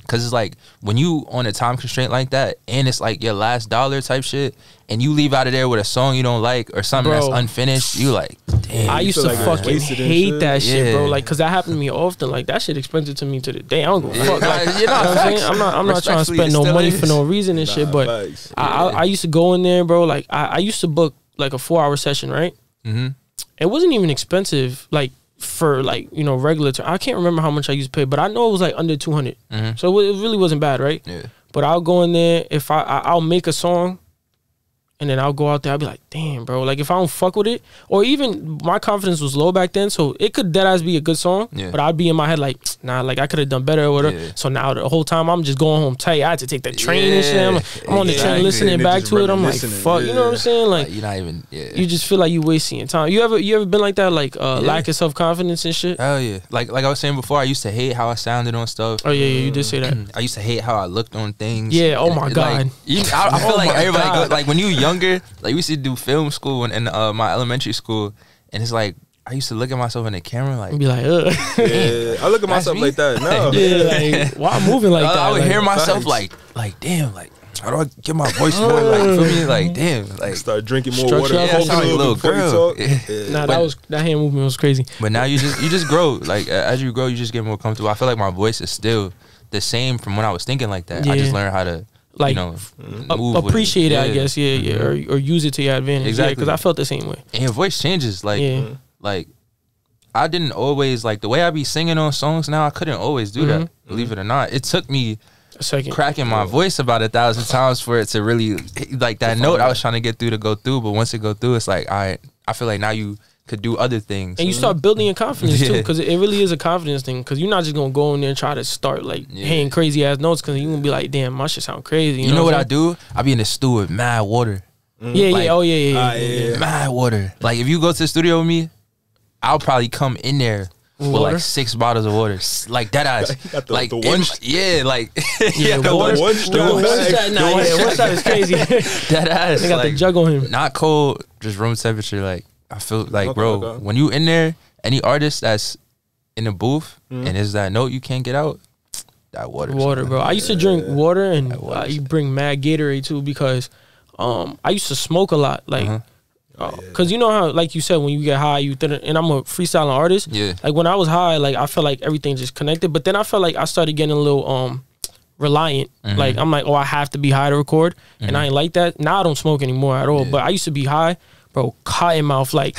Cause it's like when you on a time constraint like that, and it's like your last dollar type shit, and you leave out of there with a song you don't like or something that's unfinished, you like, damn. I used to like fucking hate that shit, bro. Like, cause that happened to me often. Like that shit expensive to me to the day. I don't give a fuck. Like, you know what I'm saying? I'm not trying to spend no money for no reason and shit. But I used to go in there, bro. Like I used to book like a 4-hour session, right? It wasn't even expensive. Like. For like, you know, regular I can't remember how much I used to pay, but I know it was like under 200. So it really wasn't bad, right? Yeah. But I'll go in there, if I'll make a song, and then I'll go out there, I'll be like, damn, bro, like if I don't fuck with it, or even my confidence was low back then, so it could deadass be a good song, but I'd be in my head like, nah, like I could have done better or whatever. So now the whole time I'm just going home tight. I had to take the train and shit. I'm on the train listening back to it. I'm like, fuck, you know what I'm saying? Like you're not even, you just feel like you wasting your time. You ever been like that, like lack of self-confidence and shit? Hell yeah. Like I was saying before, I used to hate how I sounded on stuff. Oh yeah, you did say that. I used to hate how I looked on things. Yeah, oh my God. Like, I feel like everybody like when you younger, like we used to do film school in my elementary school, and it's like I used to look at myself in the camera like be like, yeah, I look at myself like that now. Yeah, like why I'm moving like that? I would like, hear myself like damn, like how do I get my voice more like for me? Like damn, like start drinking more water. Yeah, I sound like a little girl. Nah, that hand movement was crazy. But now you just grow. Like as you grow, you just get more comfortable. I feel like my voice is still the same from when I was thinking like that. I just learned how to. Like, you know, appreciate it, I guess, or use it to your advantage. Exactly, because I felt the same way. And your voice changes, like, like I didn't always like the way I be singing on songs now. I couldn't always do that, believe it or not. It took me a second cracking my voice about 1,000 times for it to really like that note I was trying to get through to go through. But once it go through, it's like I feel like now you could do other things, and you start building your confidence too, because it really is a confidence thing. Because you're not just gonna go in there and try to start like hitting crazy ass notes, because you're gonna be like, damn, my shit sound crazy. You know what I do? I be in the stew with mad water. Mad water. Like if you go to the studio with me, I'll probably come in there with like 6 bottles of water, like that ass. Like the one, like the one shot is crazy. That ass. They got the jug on him. Not cold, just room temperature. Like I feel like, bro, when you in there, any artist that's in the booth and is that note you can't get out, that water, bro. I used to drink water, and you bring mad Gatorade too, because I used to smoke a lot, like. Cause you know how, like you said, when you get high, and I'm a freestyling artist. Yeah. Like when I was high, like I felt like everything just connected. But then I felt like I started getting a little reliant. Like I'm like, oh, I have to be high to record, and I ain't like that. Now I don't smoke anymore at all. But I used to be high, bro, cotton mouth, like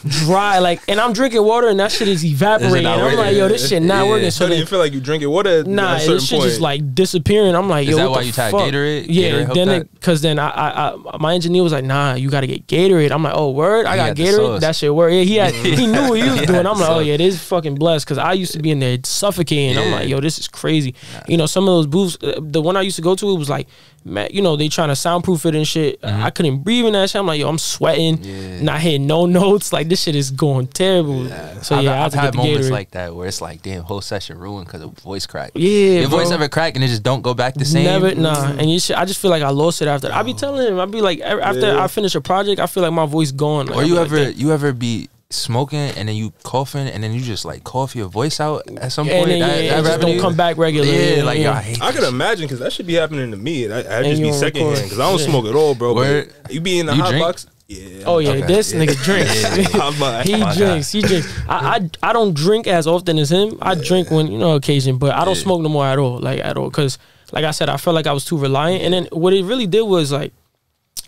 dry, like, and I'm drinking water and that shit is evaporating. I'm like, yo, this shit not working. So you feel like you drinking water? Nah, this shit just like disappearing. I'm like, yo, is that what why the you tried fuck? Gatorade? Yeah, Gatorade because then I my engineer was like, nah, you got to get Gatorade. I'm like, oh, word, I got Gatorade. That shit work. Yeah, he knew what he was doing. I'm like, oh yeah, this is fucking blessed, because I used to be in there suffocating. I'm like, yo, this is crazy. You know, some of those booths, the one I used to go to, it was like, man, you know, they trying to soundproof it and shit. I couldn't breathe in that shit. I'm like, yo, I'm sweating, not hitting no notes. Like, this shit is going terrible. So yeah, I've had moments Gatorade. like that where it's like, damn, whole session ruined because of voice crack. Yeah, your voice ever crack and it just don't go back the same? Never, nah. And I just feel like I lost it after. I be telling him, I be like, after I finish a project, I feel like my voice gone. Like, or you ever be smoking and then you coughing and then you just like cough your voice out at some point, and it just don't come back regularly. Yeah, like yo, I could imagine, because that should be happening to me. I just be secondhand, because I don't smoke at all, bro. But you be in the hot box. Yeah. Oh yeah, this nigga drinks. He drinks. I don't drink as often as him. I drink when, you know, occasion, but I don't smoke no more at all. Like at all, because like I said, I felt like I was too reliant. And then what it really did was like,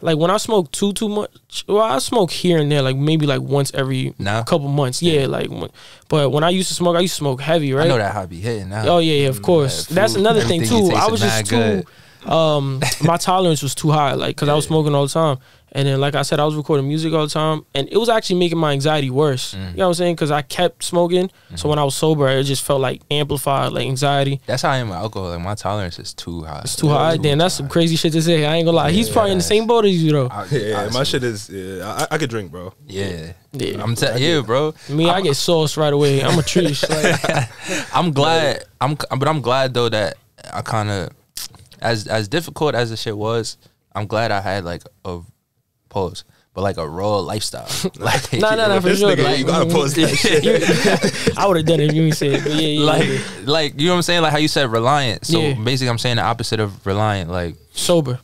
like when I smoke too much, well, I smoke here and there, like maybe like once every couple months. Yeah, like, but when I used to smoke heavy, right? I know that how I be hitting now. Oh yeah, of course. That's another thing too. I was just too. My tolerance was too high, like, cause I was smoking all the time, and then like I said, I was recording music all the time, and it was actually making my anxiety worse. You know what I'm saying? Cause I kept smoking, so when I was sober, it just felt like amplified, like anxiety. That's how I am with alcohol. Like my tolerance is too high. It's too high. Damn, that's some crazy shit to say. I ain't gonna lie. He's probably in the same boat as you though. My shit is. I could drink, bro. Yeah. I'm telling you, bro. Me, I get sauced right away. I'm a trish. Like. I'm glad. But I'm glad though that I kind of. As difficult as the shit was, I'm glad I had like a pause, but like a raw lifestyle. Like no, for sure. Nigga, you gotta pause that shit. I would have done it if you said it. But like you know what I'm saying? Like how you said reliant. So basically, I'm saying the opposite of reliant. Like sober.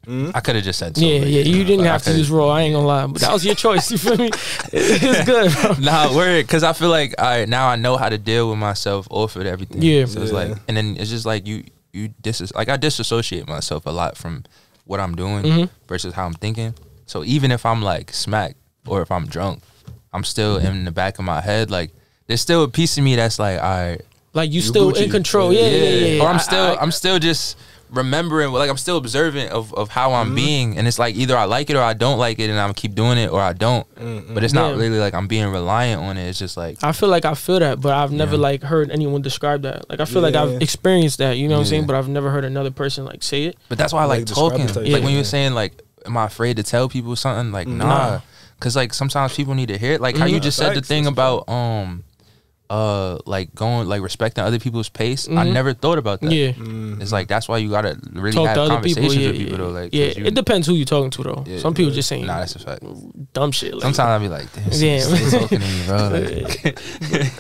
I could have just said sober. Yeah. You didn't have to use raw. I ain't gonna lie, but that was your choice. You feel me? It's good, bro. Nah, word. Because I feel like now I know how to deal with myself off of everything. Yeah. So it's like, and then it's just like I disassociate myself a lot from what I'm doing versus how I'm thinking. So even if I'm like smacked or if I'm drunk, I'm still in the back of my head. Like there's still a piece of me that's like, all right, like you still Gucci. In control. Yeah. Or I'm still just remembering, like I'm still observant of how I'm being, and it's like either I like it or I don't like it, and I'm keep doing it, or I don't. But it's not really like I'm being reliant on it. It's just like I feel that, but I've never like heard anyone describe that. Like I feel like I've experienced that, you know what I'm saying? But I've never heard another person like say it. But that's why I like talking. Like when you were saying like, am I afraid to tell people something? Like nah, because like sometimes people need to hear it. Like how you just said the thing about like going like respecting other people's pace. I never thought about that. It's like that's why you gotta really talk have conversations with people though. Like it depends who you're talking to though. Some people just saying nah, that's a fact. Dumb shit. Like, sometimes I be like, damn, still talking to me, bro. Like,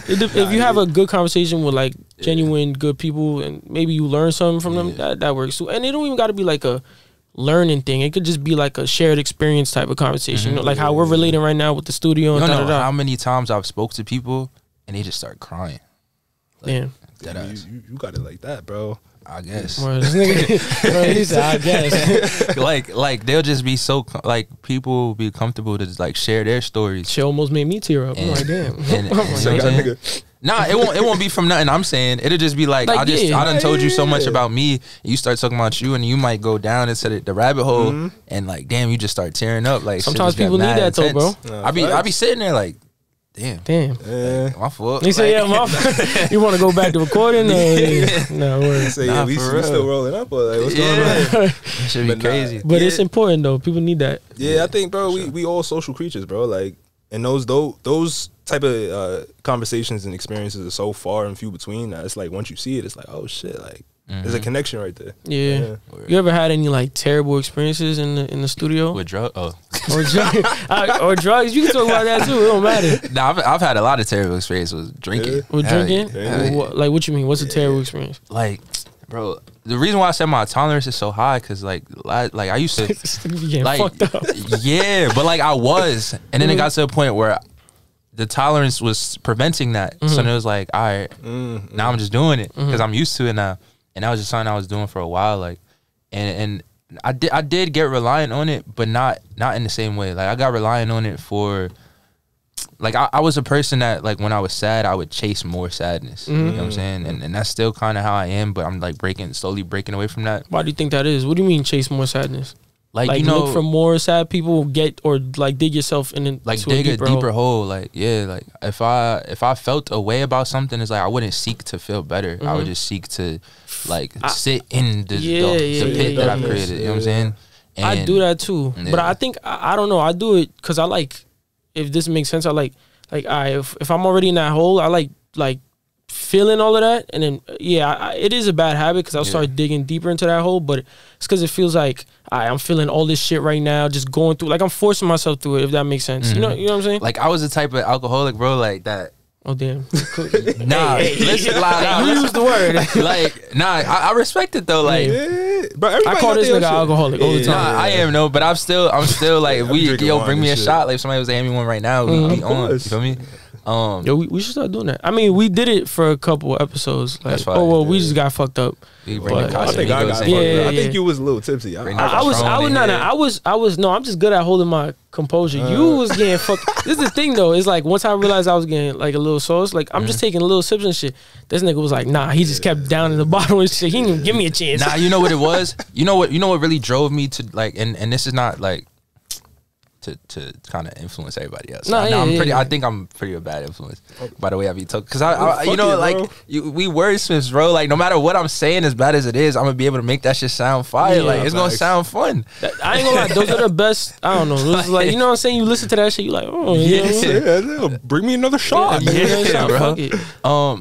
if you have a good conversation with like genuine good people, and maybe you learn something from them, that works too. And it don't even got to be like a learning thing. It could just be like a shared experience type of conversation. You know, like how we're relating right now with the studio. You and don't know how many times I've spoke to people and they just start crying. Like, you got it like that, bro. I guess. Bro, he said, I guess. like they'll just be so like people be comfortable to just like share their stories. She almost made me tear up. I'm like, damn. Nah, it won't be from nothing I'm saying. It'll just be like I done told you so much about me, and you start talking about you, and you might go down into the rabbit hole, and like damn, you just start tearing up. Like sometimes people need that intense. Though, bro. I be sitting there like, damn. My fault. He said, my fault. You want to go back to recording? No, worries. Say, at least we still rolling up. Or like, what's going on? It should be crazy. But it's important though. People need that. Yeah, I think, bro, we all social creatures, bro. Like, and those type of conversations and experiences are so far and few between that it's like once you see it, it's like, oh shit, like there's a connection right there. Yeah. You ever had any like terrible experiences in the studio with drugs? Or drugs? You can talk about that too. It don't matter. Nah, I've had a lot of terrible experiences with drinking. With drinking? Like what you mean? What's a terrible experience? Like, bro, the reason why I said my tolerance is so high because like I used to like fucked up. Yeah, but like I was, and then it got to a point where the tolerance was preventing that. So then it was like, all right, now I'm just doing it because I'm used to it now. And that was just something I was doing for a while, like, and I did get reliant on it, but not in the same way. Like I got reliant on it for, like I was a person that like when I was sad, I would chase more sadness. You know what I'm saying? And that's still kind of how I am, but I'm like slowly breaking away from that. Why do you think that is? What do you mean chase more sadness? Like you know, look for more sad people, or like dig yourself in, like dig a deeper hole. Like like if I felt a way about something, it's like I wouldn't seek to feel better. I would just seek to like sit in the pit that I created. You know what I'm saying? And I do that too, but I think I don't know. I do it because I like. If this makes sense, I like if I'm already in that hole, I like feeling all of that, and then it is a bad habit because I'll start digging deeper into that hole, but it's because it feels like I'm feeling all this shit right now, just going through, like I'm forcing myself through it, if that makes sense. You know what I'm saying? Like I was the type of alcoholic, bro, like that. Oh damn! Nah, listen, you use the word. Like, nah, I respect it though. Like, but I call this nigga alcoholic all the time. Nah, I am no, but I'm still like, if we bring me a shot. Like, if somebody was handing me one right now, we on. You feel me? Yo, we should start doing that. I mean, we did it for a couple episodes. Like, we just got fucked up. I think I got fucked up. I think you was a little tipsy. I was. No, I'm just good at holding my composure. You was getting fucked. This is the thing though. It's like once I realized I was getting like a little sauce, like I'm just taking little sips and shit. This nigga was like, nah, he just kept down in the bottom and shit. He didn't even give me a chance. Nah, you know what it was? You know what really drove me to like, and this is not like to kind of influence everybody else. I think I'm pretty a bad influence by the way I be talking. Cause I you know, like we wordsmiths, bro. Like no matter what I'm saying, as bad as it is, I'm gonna be able to make that shit sound fire. Like it's gonna sound fun. I ain't gonna lie, those are the best. I don't know. Those like, you know what I'm saying? You listen to that shit, you like, oh yeah, bring me another shot. Yeah, bro.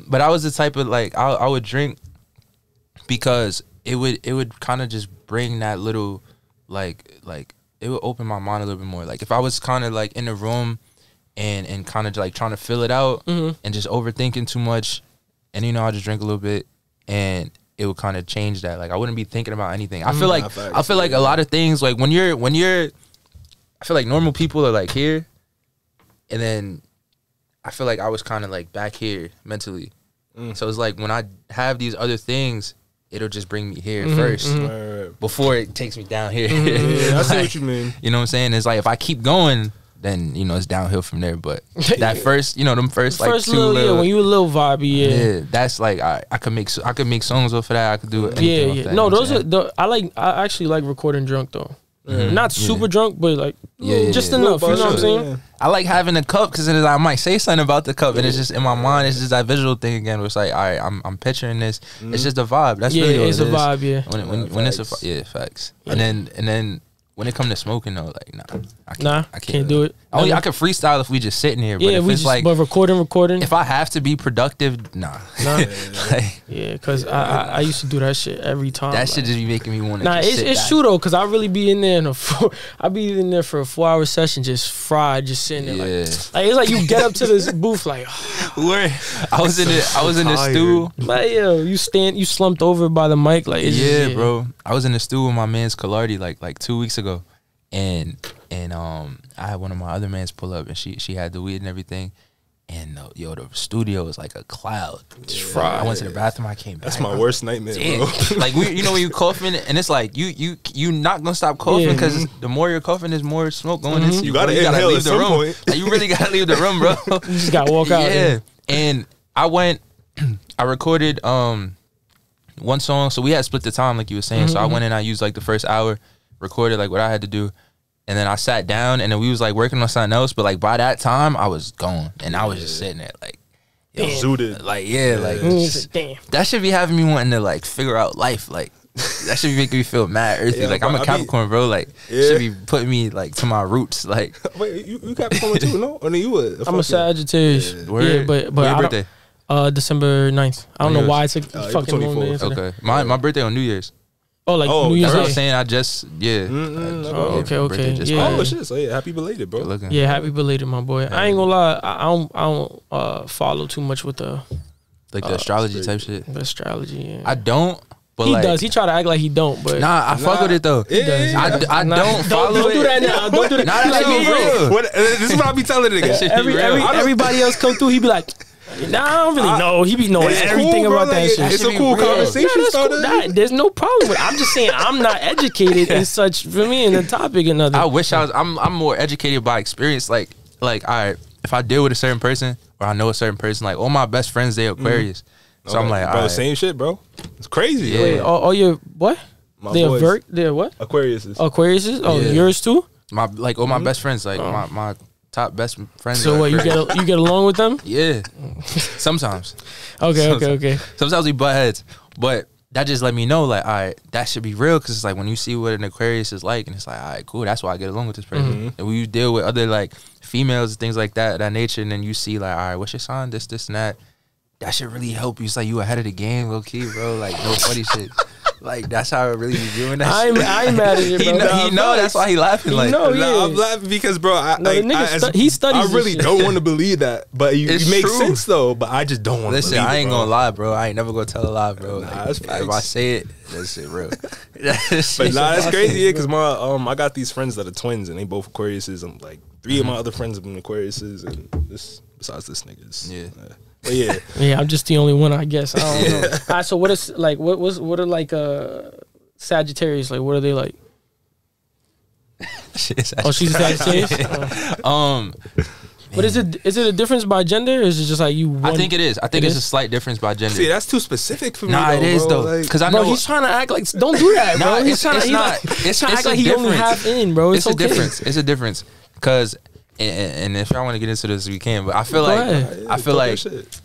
But I was the type of like I would drink because it would kind of just bring that little like it would open my mind a little bit more. Like if I was kind of like in the room and kind of like trying to fill it out and just overthinking too much, and you know I just drink a little bit and it would kind of change that. Like I wouldn't be thinking about anything. I feel like a lot of things like when you're I feel like normal people are like here, and then I feel like I was kind of like back here mentally. So it's like when I have these other things, it'll just bring me here first before it takes me down here. Yeah, I see what you mean. You know what I'm saying? It's like if I keep going, then you know it's downhill from there. But that first, you know, them first like two little, when you a little vibey, that's like I could make songs off of that. I could do it. Yeah. No, those are I actually like recording drunk though. Not super drunk, but like just enough. You know what I'm saying? I like having a cup because I might say something about the cup, and it's just in my mind. It's just that visual thing again. Where it's like, all right, I'm picturing this. It's just a vibe. That's really what it's a vibe. Yeah, when it's facts. And then when it come to smoking though, like I can't do it. I could freestyle if we just sitting here. But if we it's just like recording. If I have to be productive, nah. Because I used to do that shit every time. That shit just be making me want to. Nah, it's true though, because I really be in there I be in there for a 4-hour session, just fried, just sitting there like it's like you get up to this booth like. I was in the stew. Like you slumped over by the mic like. Bro. I was in the stew with my man's Calardi like 2 weeks ago, and I had one of my other mans pull up, and she had the weed and everything, and the studio was like a cloud. I went to the bathroom, I came back. That's my worst nightmare, bro. Like you know when you coughing, and it's like you not gonna stop coughing because the more you're coughing, there's more smoke going into you. You gotta inhale leave at the some room. point. Like, you really gotta leave the room, bro. You just gotta walk out. Yeah, and I recorded one song, so we had split the time like you were saying. So I went in, I used like the first hour, recorded like what I had to do, and then I sat down, and then we was like working on something else. But like by that time, I was gone, and I was just sitting there like, zooted. Like damn. That should be having me wanting to like figure out life. Like that should be making me feel mad earthy. Like I'm a Capricorn, bro. Like should be putting me like to my roots. Like wait, you Capricorn too? No, or no, you were. I'm a Sagittarius. Yeah, but your birthday? December 9th. I don't know why it's a fucking long day. Okay, my birthday on New Year's. Oh, like New Year's Day. I was saying I just okay. Oh shit! So happy belated, bro. Yeah, happy belated, my boy. I ain't gonna lie, I don't follow too much with the the astrology type shit. The astrology, yeah. I don't. But he does. He try to act like he don't, but I fuck with it though. He does. I don't follow it. Don't do that now. Don't do that. Nah, that's real. This is what I be telling niggas. Everybody else come through, he be like, nah, I don't really know. He be knowing everything about that shit. It's a cool conversation starter. Cool. There's no problem with it. I'm just saying I'm not educated in such, for me, in the topic and nothing. I wish I was. I'm more educated by experience. Like all right, if I deal with a certain person or I know a certain person, like all my best friends, they Aquarius. So I'm like, bro, same shit, bro. It's crazy. Yeah. Wait, all your what? They're what? Aquariuses. Aquariuses? Oh, yours too? All my best friends, like my top best friends. So what, you get along with them? Yeah. Sometimes. Okay. Sometimes we butt heads. But that just let me know, like, all right, that should be real. Because it's like when you see what an Aquarius is like, and it's like, all right, cool, that's why I get along with this person. And when you deal with other like females and things like that nature, and then you see like, all right, what's your sign? This and that. That should really help you. It's like you ahead of the game, low key, bro. Like no funny shit. Like that's how I really be viewing that. I ain't mad at you, bro. He know that's why he laughing. Like know, yeah. I'm laughing because, bro, he studies. I really don't want to believe that, but it makes true. sense though. But I just don't want to. Listen, believe I ain't it, bro. gonna lie, bro. I ain't never gonna tell a lie, bro. Nah, Like, that's if facts. I say it, that shit real. But nah, that's crazy, yeah. Because I got these friends that are twins, and they both Aquariuses. I'm like 3 of my other friends have been Aquariuses, and besides this niggas, But yeah, yeah, I'm just the only one, I guess. I don't know. All right, so what is like? What are like Sagittarius? Like, what are they like? She's a Sagittarius. But is it a difference by gender, or is it just like you? I think it is. I think it's a slight difference by gender. see, that's too specific for me. Nah, though, it is bro. though. Because I Bro, know he's trying to act like don't do that, bro. Nah, He's trying to act like he only half in, bro. It's a okay. difference. It's a difference. Because and if y'all want to get into this, we can. But I feel Go like ahead. I feel Talk like that shit.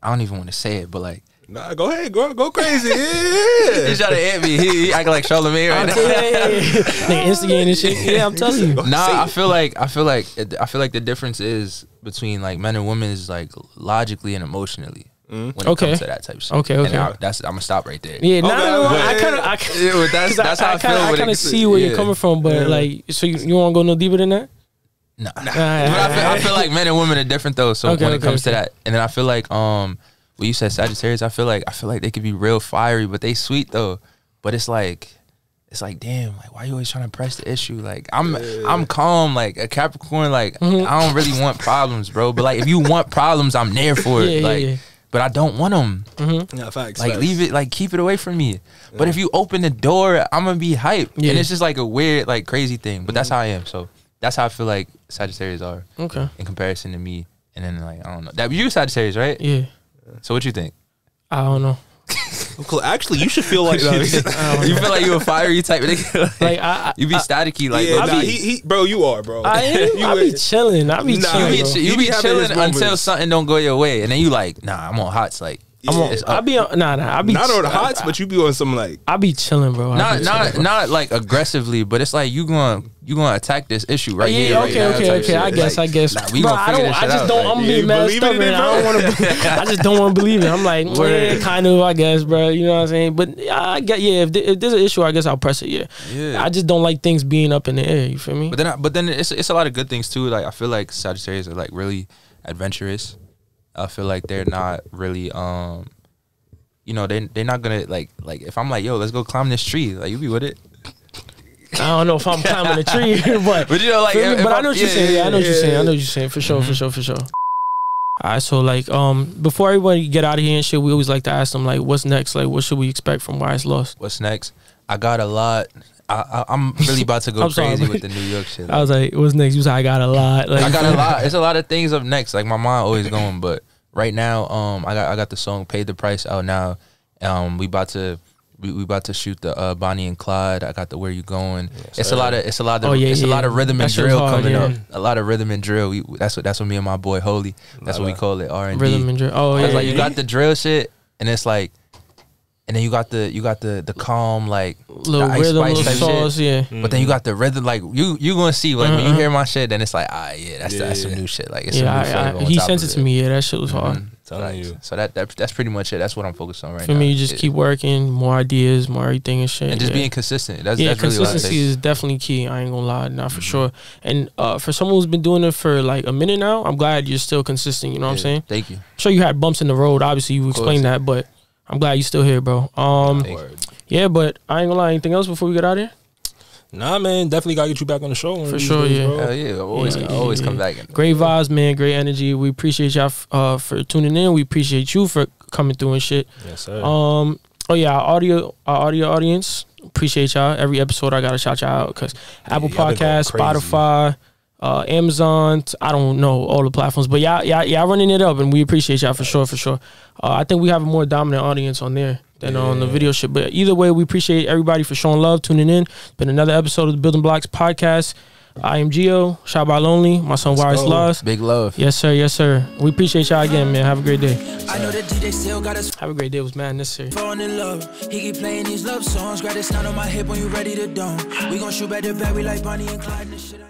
I don't even want to say it, but like. Nah, go ahead, go crazy. Yeah. He's trying to hit me. He acting like Charlamagne right now. They instigating and shit. Yeah, I'm telling you. Nah, I feel like the difference is between like men and women is like logically and emotionally when it comes to that type of shit. Okay. And I'm gonna stop right there. Yeah, That's how I feel. I kind of see where you're coming from, but like, so you want to go no deeper than that? Nah. But I feel like men and women are different though. So when it comes to that, and then I feel like when you said Sagittarius, I feel like they could be real fiery, but they sweet though. But it's like damn, like why you always trying to press the issue? Like I'm calm, like a Capricorn. Like I don't really want problems, bro. But like if you want problems, I'm there for it. But I don't want them. Yeah, facts. Like leave it, like keep it away from me. But if you open the door, I'm gonna be hyped, and it's just like a weird, like crazy thing. But that's how I am. So that's how I feel like Sagittarius are. Okay. In comparison to me, and then like I don't know. That you Sagittarius, right? Yeah. So what you think? I don't know. Actually, you should feel like you feel like you a fiery type of nigga. Like you be staticky, like bro. You are, bro. I am. I be chilling. You be chilling until something don't go your way, and then you like, nah, I'm on hots. Like I be on not on the hots, but you be on some like I be chilling, bro. Not like aggressively, but it's like you gonna attack this issue right here. Okay. I guess. Bro, I'm being mad stubborn. I just don't want to believe it. I'm like, kind of, I guess, bro. You know what I'm saying? But I get, if there's an issue, I guess I'll press it. Yeah. I just don't like things being up in the air. You feel me? But then it's a lot of good things too. Like I feel like Sagittarius are like really adventurous. I feel like they're not really, they're not gonna like if I'm like, yo, let's go climb this tree, like you be with it. I don't know if I'm climbing a tree, but you know, like, but I know what you're saying. Yeah, I know what you're saying. I know what you're saying for sure. All right, so like, before everybody get out of here and shit, we always like to ask them like, what's next? Like, what should we expect from Why It's Lost? What's next? I got a lot. I'm really about to go crazy with the New York shit. I was like, what's next? You was like, I got a lot. Like, I got a lot. It's a lot of things up next. Like my mind always going, but right now, I got the song "Pay the Price" out now. We about to shoot the Bonnie and Clyde. I got the Where You Going. Yes, it's a lot of rhythm and drill coming up. A lot of rhythm and drill. That's what me and my boy Holy. That's what we call it, R&B. Rhythm and drill. Oh yeah. Like you got the drill shit, and it's like. And then you got the calm, like little the Ice rhythm, Spice little sauce, shit. But then you got the rhythm, like you gonna see, like when you hear my shit, then it's like, that's some new shit. Like it's some new flavor. He sent it to me. Yeah, that shit was hard. Telling you. So that's pretty much it. That's what I'm focused on right now. For me, you just keep working, more ideas, more everything and shit, and just being consistent. That's consistency really is definitely key. I ain't gonna lie, not for sure. And for someone who's been doing it for like a minute now, I'm glad you're still consistent. You know what I'm saying? Thank you. I'm sure you had bumps in the road. Obviously, you explained that, but I'm glad you still here, bro. Yeah, but I ain't gonna lie. Anything else before we get out of here? Nah, man. Definitely gotta get you back on the show. For sure, days, yeah. Bro. Hell yeah. Always come back. Great vibes, man. Great energy. We appreciate y'all for tuning in. We appreciate you for coming through and shit. Yes, sir. Oh yeah, our audio audience. Appreciate y'all. Every episode I gotta shout y'all out because Apple Podcasts, Spotify, Amazon. I don't know all the platforms, but y'all running it up, and we appreciate y'all for sure. I think we have a more dominant audience on there than on the video shit. But either way, we appreciate everybody for showing love, tuning in. It's been another episode of the Building Blocks podcast. I am Gio, shot by Lonely, my son Why It's Lost. Big love. Yes, sir. We appreciate y'all again, man. Have a great day. I know that DJ still got us. Have a great day. It was mad necessary. Falling in love. He keep playing these love songs. Grab this sound on my hip when you ready to dome. We gon' shoot back to back. We like Bonnie and Clyde and shit.